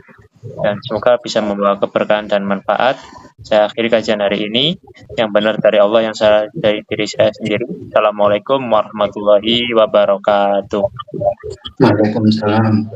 dan semoga bisa membawa keberkahan dan manfaat. Saya akhiri kajian hari ini, yang benar dari Allah, yang salah dari diri saya sendiri. Assalamualaikum warahmatullahi wabarakatuh. Waalaikumsalam.